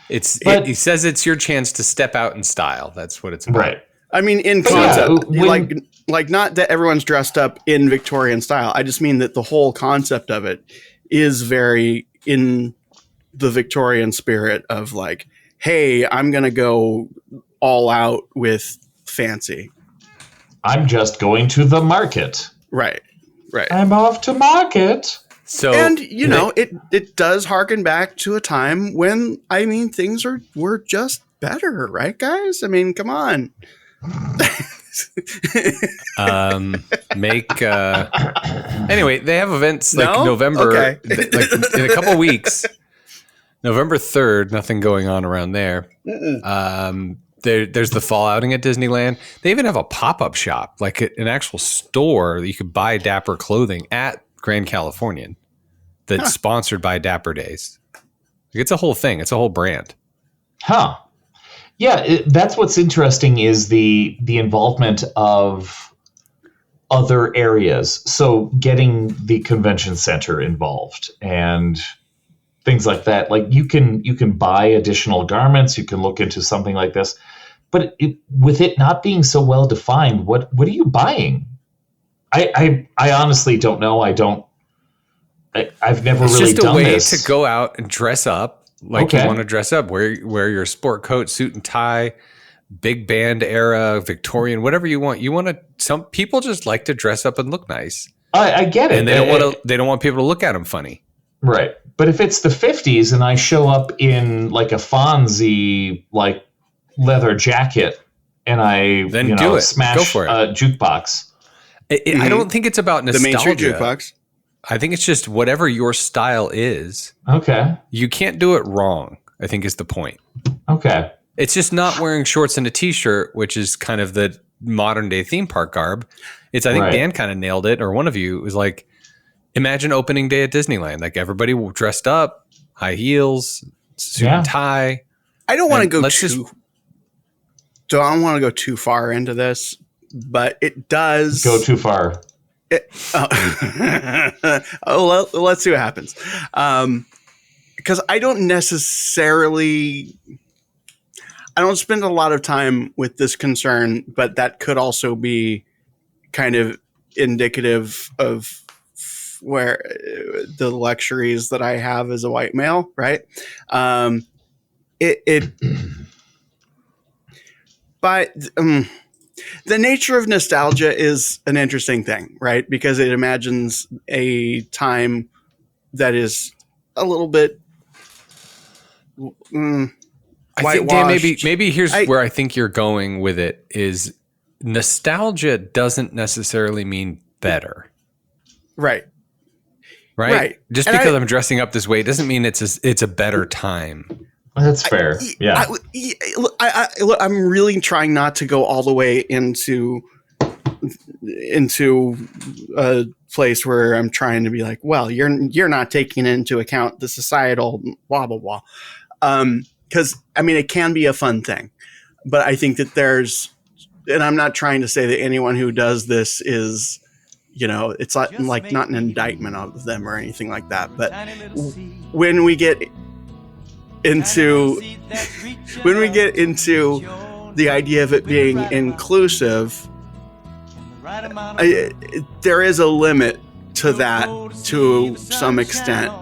He says it's your chance to step out in style. That's what it's about. Right. I mean, in But yeah, concept, when- like not that everyone's dressed up in Victorian style. I just mean that the whole concept of it is very in the Victorian spirit of like, hey, I'm going to go all out with fancy. I'm just going to the market. Right. Right. I'm off to market. So, And you know, it does harken back to a time when, I mean, things were just better, right, guys? I mean, come on. Anyway, they have events like No? November, Okay. like in a couple weeks. November 3rd, nothing going on around there. There's the fall outing at Disneyland. They even have a pop-up shop, like an actual store that you could buy Dapper clothing at Grand Californian. that's sponsored by Dapper Days. It's a whole thing. It's a whole brand. Huh. Yeah, that's what's interesting is the involvement of other areas. So getting the convention center involved and things like that. Like you can buy additional garments. You can look into something like this, but with it not being so well defined, what are you buying? I honestly don't know. I've never it's really just a done way this. to go out and dress up like you want to dress up. Wear your sport coat, suit and tie, big band era, Victorian, whatever you want. Some people just like to dress up and look nice. I get it. And they don't want people to look at them funny. Right. But if it's the 50s and I show up in like a Fonzie like leather jacket and I smash Go for it. a jukebox. I don't think it's about nostalgia. The Main Street Jukebox. I think it's just whatever your style is. Okay. You can't do it wrong, I think is the point. Okay. It's just not wearing shorts and a t-shirt, which is kind of the modern day theme park garb. I think Dan kind of nailed it, or one of you was like, imagine opening day at Disneyland. Like everybody dressed up, high heels, suit and tie. I don't want to go don't want to go too far into this, but it does go too far. Let's see what happens. Because I don't spend a lot of time with this concern, but that could also be kind of indicative of where the luxuries that I have as a white male, right? But the nature of nostalgia is an interesting thing, right? Because it imagines a time that is a little bit I think, Dan, maybe here's where I think you're going with it is nostalgia doesn't necessarily mean better. Right. Just because I'm dressing up this way doesn't mean it's a better time. That's fair. I'm really trying not to go all the way into a place where I'm trying to be like, well, you're not taking into account the societal blah blah blah. Because it can be a fun thing, but I think that and I'm not trying to say that anyone who does this is, it's like not an indictment of them or anything like that. But when we get into the idea of it being inclusive, there is a limit to that to some extent,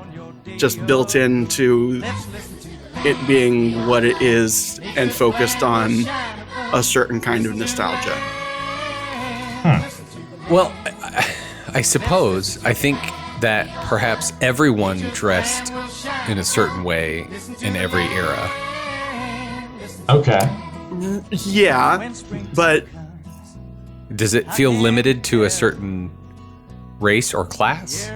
just built into it being what it is and focused on a certain kind of nostalgia. Well, I suppose I think that perhaps everyone dressed in a certain way in every era. Okay. Yeah, but does it feel limited to a certain race or class?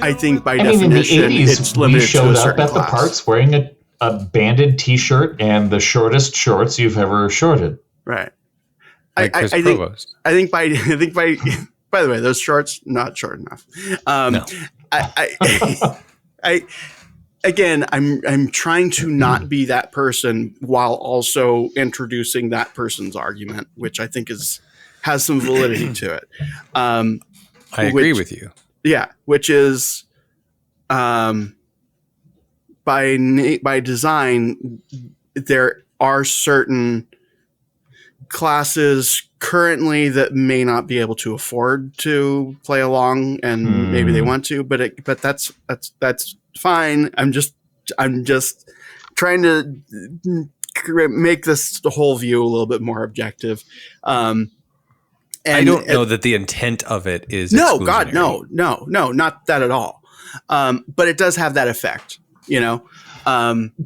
I think by definition, in the 80s, it's limited we showed to a up certain at the class. parks wearing a banded T-shirt and the shortest shorts you've ever shorted. Right. Like Chris Provost. I think by by the way, those shorts not short enough. No. Again, I'm trying to not be that person while also introducing that person's argument, which I think has some validity to it. I agree with you. Yeah, which is by design, there are certain classes currently that may not be able to afford to play along, and maybe they want to, but that's fine. I'm just trying to make this the whole view a little bit more objective. And I don't know that the intent of it is no, God, no, not that at all. But it does have that effect, and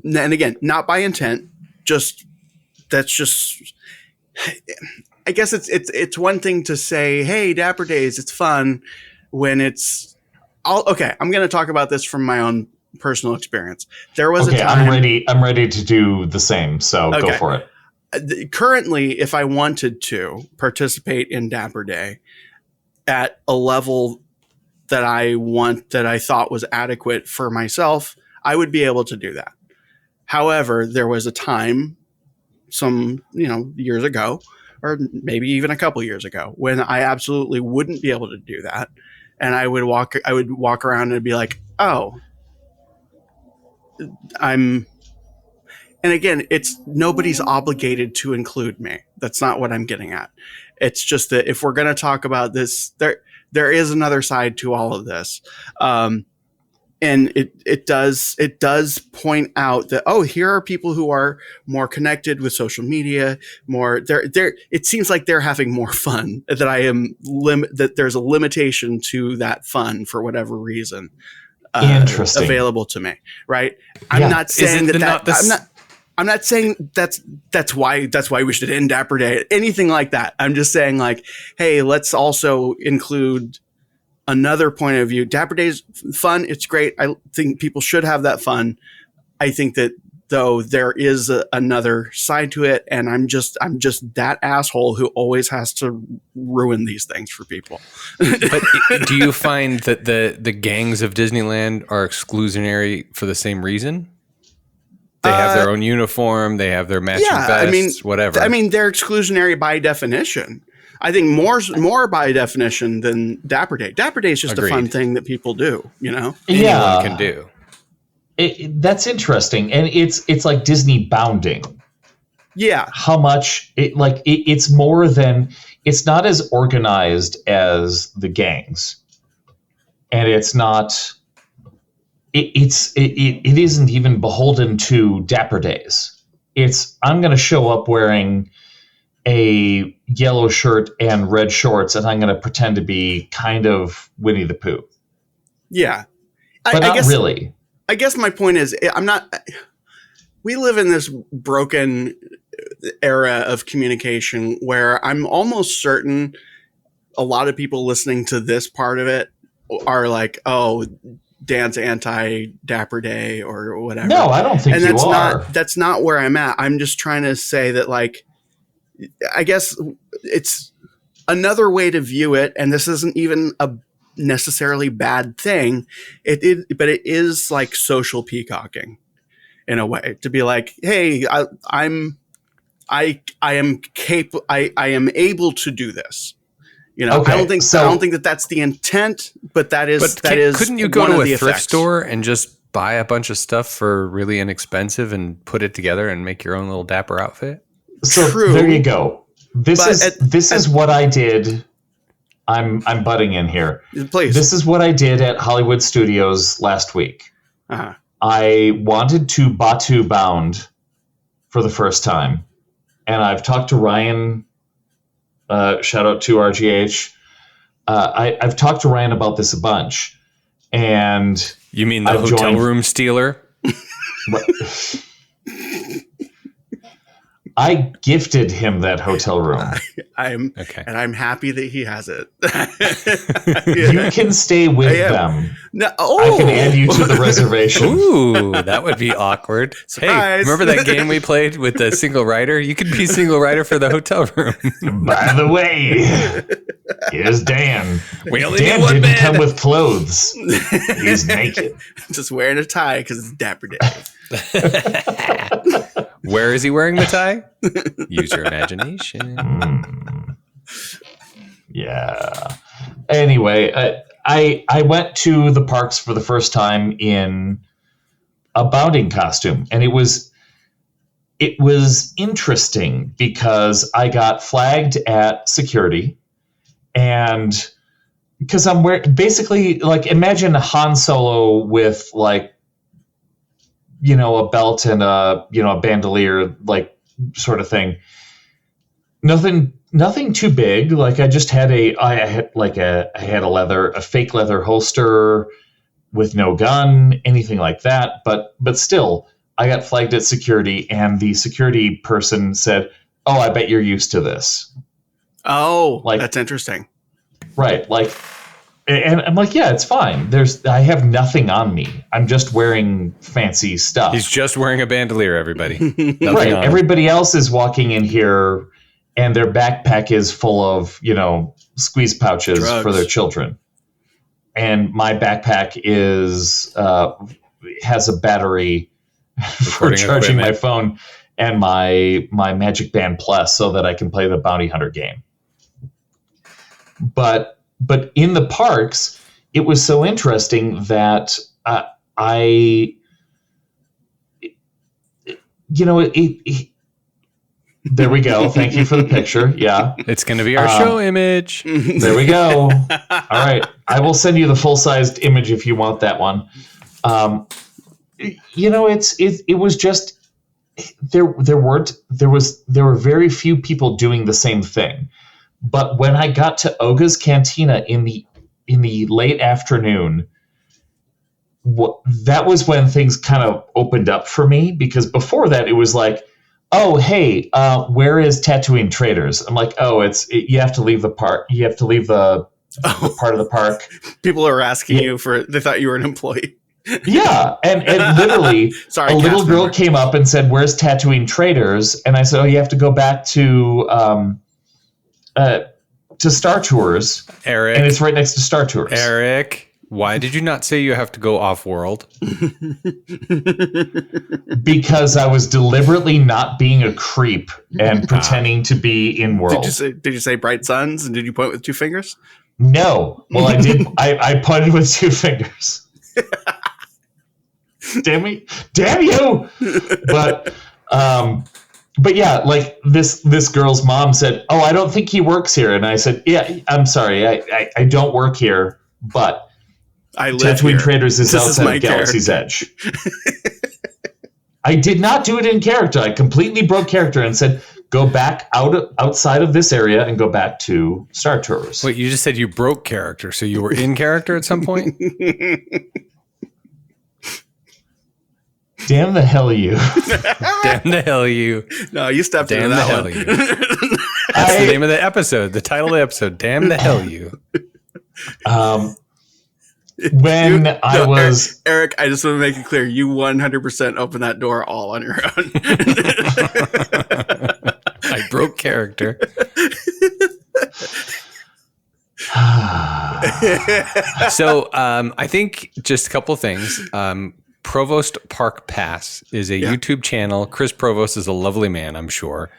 again, not by intent, I guess it's one thing to say, hey, Dapper Days, it's fun when it's okay. I'm going to talk about this from my own personal experience. There was a time. I'm ready to do the same. So go for it. Currently, if I wanted to participate in Dapper Day at a level that I thought was adequate for myself, I would be able to do that. However, there was a time some, years ago, or maybe even a couple years ago, when I absolutely wouldn't be able to do that. And I would walk around and be like, oh, and again, it's nobody's obligated to include me. That's not what I'm getting at. It's just that if we're going to talk about this, there is another side to all of this. And it does point out that, oh, here are people who are more connected with social media, it seems like they're having more fun, that that there's a limitation to that fun for whatever reason. Interesting. Available to me, right? I'm not saying I'm not saying that's why we should end Dapper Day, anything like that. I'm just saying, like, hey, let's also include another point of view. Dapper Day's fun. It's great. I think people should have that fun. I think that, though, there is another side to it, and I'm just that asshole who always has to ruin these things for people. But do you find that the gangs of Disneyland are exclusionary for the same reason? They have their own uniform. They have their matching vests, whatever. I mean, they're exclusionary by definition. I think more by definition than Dapper Day. Dapper Day is just a fun thing that people do, Anyone can do. That's interesting, and it's like Disney bounding. Yeah, how much it's more than, it's not as organized as the gangs, and it's not. It isn't even beholden to Dapper Days. It's, I'm going to show up wearing a yellow shirt and red shorts, and I'm going to pretend to be kind of Winnie the Pooh. Yeah, but I guess, really. I guess my point is, we live in this broken era of communication where I'm almost certain a lot of people listening to this part of it are like, oh, Dan's anti-Dapper Day or whatever. No, I don't think you are. That's not where I'm at. I'm just trying to say that, like, I guess it's another way to view it, and this isn't even a necessarily bad thing. But it is like social peacocking in a way, to be like, hey, I am able to do this. Okay, I don't think that that's the intent, but that is. Couldn't you go to a thrift store and just buy a bunch of stuff for really inexpensive and put it together and make your own little Dapper outfit? So True. There you go. This is what I did. I'm butting in here. Please. This is what I did at Hollywood Studios last week. Uh-huh. I wanted to Batu bound for the first time, and I've talked to Ryan. Shout out to RGH. I've talked to Ryan about this a bunch, and you mean the hotel room stealer? I gifted him that hotel room. I'm I'm happy that he has it. You can stay with them. No, I can add you to the reservation. Ooh, that would be awkward. Surprise. Hey, remember that game we played with the single rider? You could be single rider for the hotel room. By the way, here's Dan. We only Dan need one didn't bed. come with clothes. He's naked. Just wearing a tie because it's Dapper Day. Where is he wearing the tie? Use your imagination. Yeah. Anyway, I went to the parks for the first time in a bounding costume, and it was interesting because I got flagged at security, and because I'm wearing, basically, like, imagine Han Solo with, like, a belt and a bandolier, like, sort of thing. Nothing too big. Like, I just had a fake leather holster with no gun, anything like that. But still, I got flagged at security, and the security person said, "Oh, I bet you're used to this." Oh, like, that's interesting. Right. Like, and I'm like, yeah, it's fine. I have nothing on me. I'm just wearing fancy stuff. He's just wearing a bandolier, everybody. Right. Everybody else is walking in here, and their backpack is full of, squeeze pouches for their children. and my backpack has a battery for Recording charging my equipment. phone and my Magic Band Plus so that I can play the Bounty Hunter game. But in the parks, it was so interesting that there we go. Thank you for the picture. Yeah. It's going to be our show image. There we go. All right. I will send you the full-sized image if you want that one. It was just there were very few people doing the same thing. But when I got to Oga's Cantina in the late afternoon, that was when things kind of opened up for me, because before that it was like, oh, hey, where is Tatooine Traders? I'm like, oh, you have to leave the park. You have to leave the part of the park. People are asking you they thought you were an employee. Yeah, and literally, Sorry, a little girl member came up and said, "Where's Tatooine Traders?" And I said, "Oh, you have to go back to Star Tours, Eric. and it's right next to Star Tours." Eric, why did you not say you have to go off-world? Because I was deliberately not being a creep and pretending to be in world. Did you say bright suns, and did you point with two fingers? No. Well, I did. I pointed with two fingers. Damn you! But yeah, like this girl's mom said, "Oh, I don't think he works here," and I said, "Yeah, I'm sorry, I don't work here, but I live Tatooine here. Traders is This is outside my of Galaxy's Edge." I did not do it in character. I completely broke character and said, "Go back outside of this area and go back to Star Tours." Wait, you just said you broke character, so you were in character at some point? Damn the hell you! Damn the hell you! No, you stepped into Damn the that hell one. you! That's the name of the episode. The title of the episode. Damn the hell you! Eric, I just want to make it clear, you 100% opened that door all on your own. I broke character. So I think just a couple things. Provost Park Pass is a YouTube channel. Chris Provost is a lovely man, I'm sure.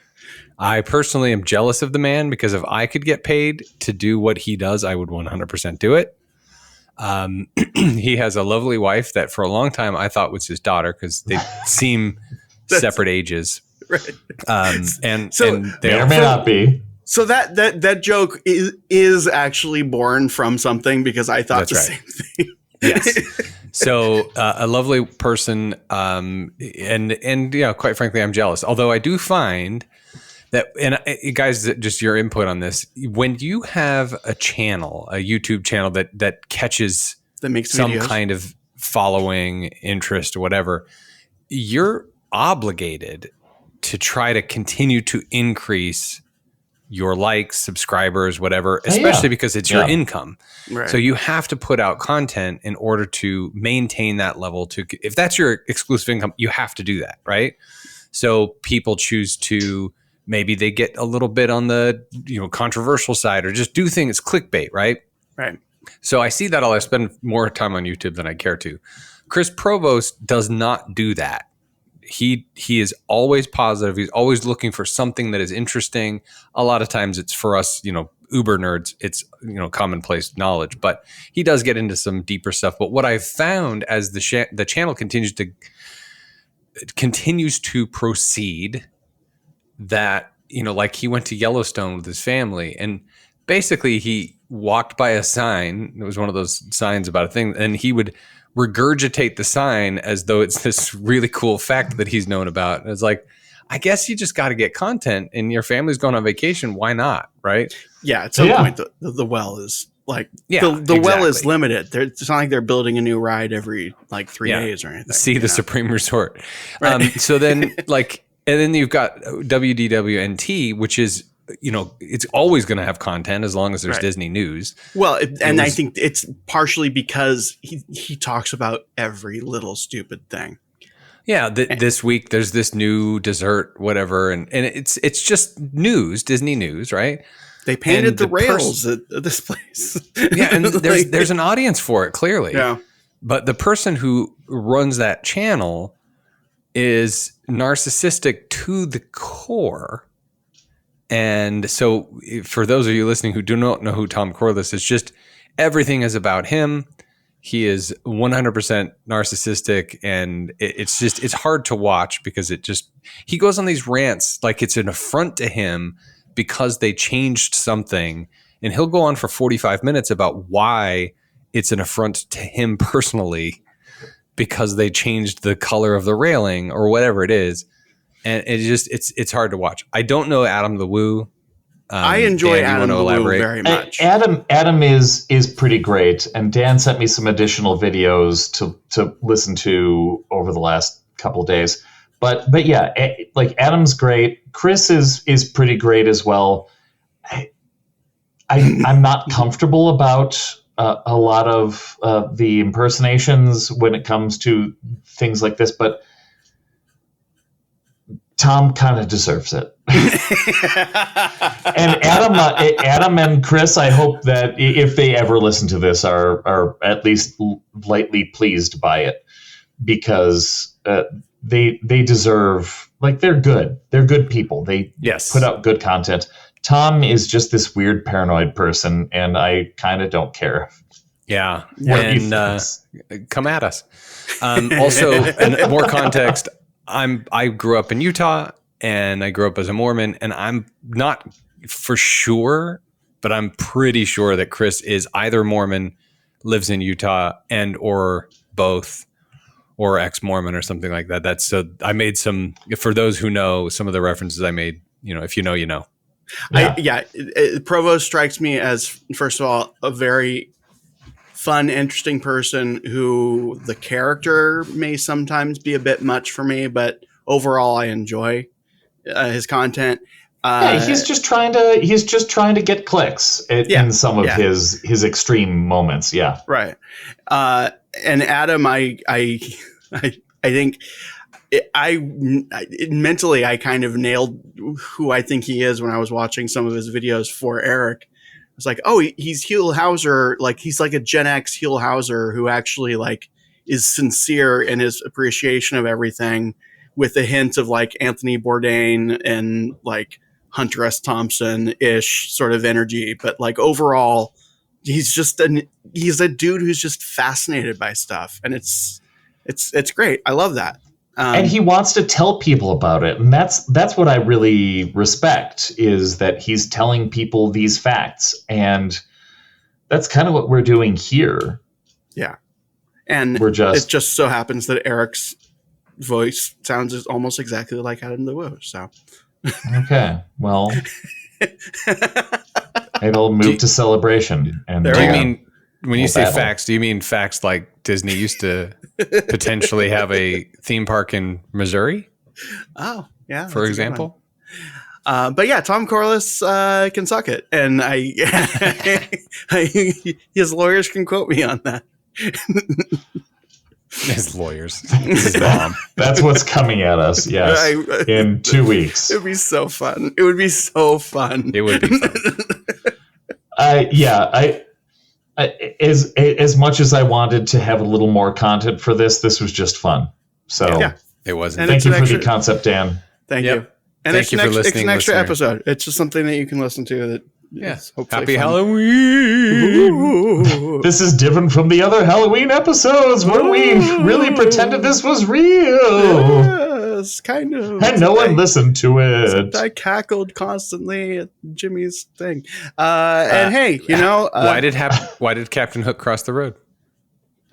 I personally am jealous of the man, because if I could get paid to do what he does, I would 100% do it. He has a lovely wife that for a long time I thought was his daughter, because they seem separate ages. Right. And May or may not be. So that joke is actually born from something, because I thought That's the right. same thing. Yes. So a lovely person, and quite frankly, I'm jealous. Although I do find that, and guys, just your input on this, when you have a channel, a YouTube channel that catches That makes some videos. kind of following, interest, or whatever, you're obligated to try to continue to increase your likes, subscribers, whatever, especially because it's your income. Right. So you have to put out content in order to maintain that level. If that's your exclusive income, you have to do that, right? So people choose to, maybe they get a little bit on the controversial side, or just do things clickbait, right? Right. So I see that I spend more time on YouTube than I care to. Chris Provost does not do that. He is always positive. He's always looking for something that is interesting. A lot of times it's for us, uber nerds, it's commonplace knowledge, but he does get into some deeper stuff. But what I've found as the channel continues to proceed, that like he went to Yellowstone with his family, and basically he walked by a sign. It was one of those signs about a thing, and he would regurgitate the sign as though it's this really cool fact that he's known about. And it's like, I guess you just got to get content, and your family's going on vacation. Why not? Right? Yeah. At some point, the well is like, the well is limited. It's not like they're building a new ride every 3 days or anything. See the Supreme Resort. Right. So then and then you've got WDWNT, which is, it's always going to have content as long as there's Disney news. Well, I think it's partially because he talks about every little stupid thing. Yeah, this week there's this new dessert, whatever, and it's just news, Disney news, right? They painted And the the rails at this place. Yeah, and there's an audience for it, clearly. Yeah. But the person who runs that channel is narcissistic to the core. And so for those of you listening who do not know who Tom Corliss is, just everything is about him. He is 100% narcissistic, and it's hard to watch because he goes on these rants like it's an affront to him because they changed something, and he'll go on for 45 minutes about why it's an affront to him personally because they changed the color of the railing or whatever it is. And it's hard to watch. I don't know Adam the Woo. I enjoy Dan, Adam the Woo very much. Adam is pretty great, and Dan sent me some additional videos to listen to over the last couple of days. But yeah, like Adam's great. Chris is pretty great as well. I'm not comfortable about a lot of the impersonations when it comes to things like this, but Tom kind of deserves it. And Adam and Chris, I hope that if they ever listen to this, are at least lightly pleased by it, because they deserve, like, they're good. They're good people. They put out good content. Tom is just this weird paranoid person, and I kind of don't care. Yeah, and come at us. Also, and more context. I grew up in Utah, and I grew up as a Mormon, and I'm not for sure, but I'm pretty sure that Chris is either Mormon, lives in Utah, and or both, or ex-Mormon or something like that. That's so I made some, for those who know some of the references I made, if you know, you know. Yeah. Provost strikes me as, first of all, a very fun, interesting person who the character may sometimes be a bit much for me, but overall I enjoy his content. He's just trying to get clicks in some of his extreme moments. Yeah. Right. And Adam, I think mentally I kind of nailed who I think he is when I was watching some of his videos for Eric. I was like, oh, he's Huell Hauser. Like, he's like a Gen X Huell Hauser who actually, like, is sincere in his appreciation of everything, with a hint of, like, Anthony Bourdain and, like, Hunter S. Thompson-ish sort of energy. But, like, overall, he's a dude who's just fascinated by stuff. And it's great. I love that. And he wants to tell people about it. And that's what I really respect, is that he's telling people these facts. And that's kind of what we're doing here. Yeah. And it just so happens that Eric's voice sounds almost exactly like Adam the Woo. So. Okay. Well, maybe I'll move to Celebration. And do you mean, when you say facts, do you mean facts like Disney used to potentially have a theme park in Missouri? Oh, yeah. For example. But yeah, Tom Corliss can suck it. And his lawyers can quote me on that. His lawyers. His mom. That's what's coming at us, yes, in 2 weeks. It would be so fun. It would be so fun. It would be fun. As much as I wanted to have a little more content for this was just fun. So yeah, it wasn't. Thank you for the concept, Dan. Thank you. And it's an extra episode. It's just something that you can listen to. That Happy Halloween. This is different from the other Halloween episodes where we really pretended this was real. Yes, kind of. And no one listened to it. I cackled constantly at Jimmy's thing. And hey, why did Captain Hook cross the road?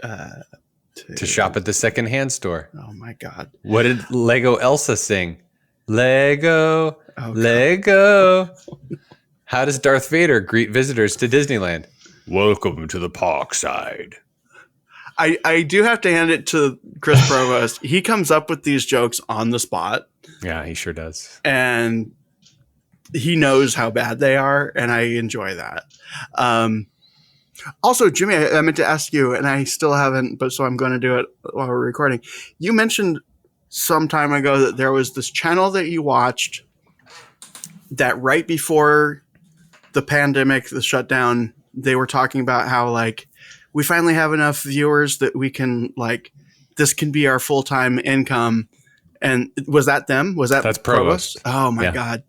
To shop at the secondhand store. Oh my God! What did Lego Elsa sing? Lego, Lego. How does Darth Vader greet visitors to Disneyland? Welcome to the park side. I do have to hand it to Chris Provost. He comes up with these jokes on the spot. Yeah, he sure does. And he knows how bad they are, and I enjoy that. Also, Jimmy, I meant to ask you, and I still haven't, but so I'm going to do it while we're recording. You mentioned some time ago that there was this channel that you watched that right before the pandemic, the shutdown, they were talking about how like we finally have enough viewers that we can like this can be our full-time income. And was that them? That's Provost? Oh my Yeah. God.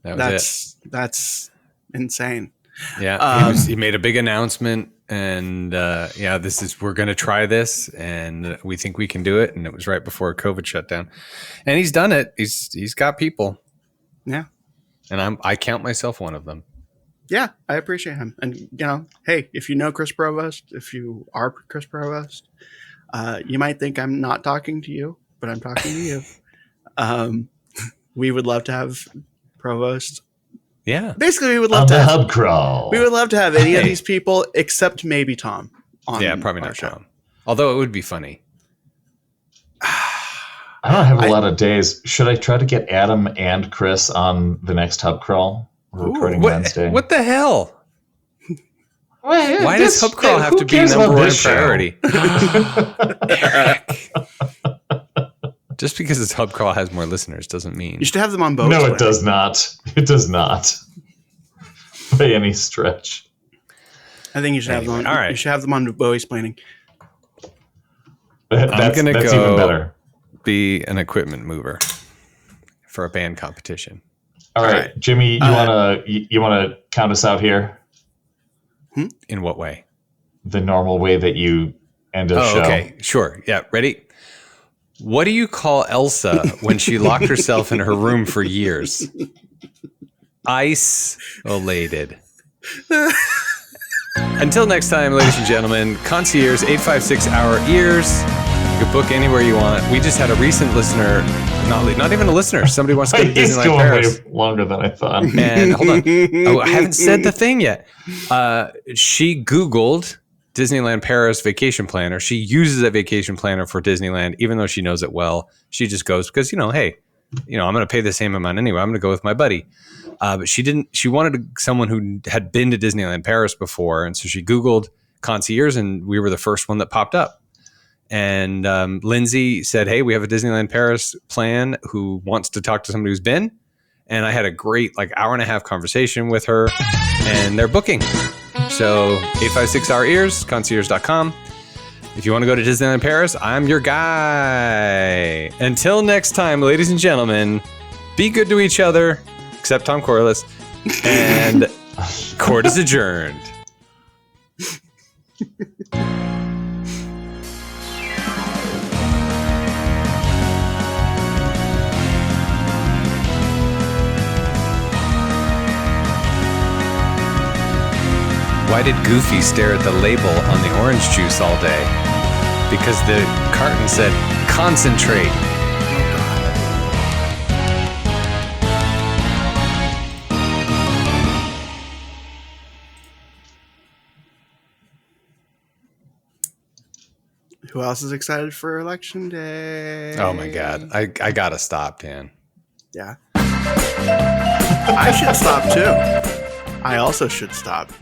That's insane. Yeah. He made a big announcement and we're going to try this and we think we can do it. And it was right before COVID shutdown and he's done it. He's got people. Yeah. And I count myself one of them. Yeah. I appreciate him. And you know, hey, if you know Chris Provost, if you are Chris Provost, you might think I'm not talking to you, but I'm talking to you. We would love to have Provost. Yeah. Basically, we would love On to the have hub crawl. We would love to have any of these people except maybe Tom. Probably not Tom. Although it would be funny. I don't have a lot of days. Should I try to get Adam and Chris on the next hub crawl? We're recording Wednesday. What the hell? Well, Why does hub crawl have to be number one priority? Eric. Just because it's hub crawl has more listeners doesn't mean you should have them on both. No, it does not. It does not. By any stretch. I think you should have them on. All right. You should have them on Bowie's planning. That's even better. Be an equipment mover for a band competition. All right, Jimmy, you wanna count us out here? In what way? The normal way that you end a show. Okay, sure. Yeah, ready? What do you call Elsa when she locked herself in her room for years? Isolated. Until next time, ladies and gentlemen, concierge 856 Our Ears. You can book anywhere you want. We just had a recent listener, not even a listener. Somebody wants to go to He's Disneyland going Paris. way longer than I thought. And hold on. Oh, I haven't said the thing yet. She Googled Disneyland Paris vacation planner. She uses a vacation planner for Disneyland, even though she knows it well. She just goes because, hey, I'm going to pay the same amount anyway. I'm going to go with my buddy. But she didn't. She wanted someone who had been to Disneyland Paris before. And so she Googled concierge and we were the first one that popped up. And Lindsay said, hey, we have a Disneyland Paris plan who wants to talk to somebody who's been. And I had a great hour and a half conversation with her and they're booking. So 856 Our Ears, concierge.com. If you want to go to Disneyland Paris, I'm your guy. Until next time, ladies and gentlemen, be good to each other, except Tom Corliss, and court is adjourned. Why did Goofy stare at the label on the orange juice all day? Because the carton said, concentrate. Who else is excited for Election Day? Oh my God. I gotta stop, Dan. Yeah. I should stop too. I also should stop.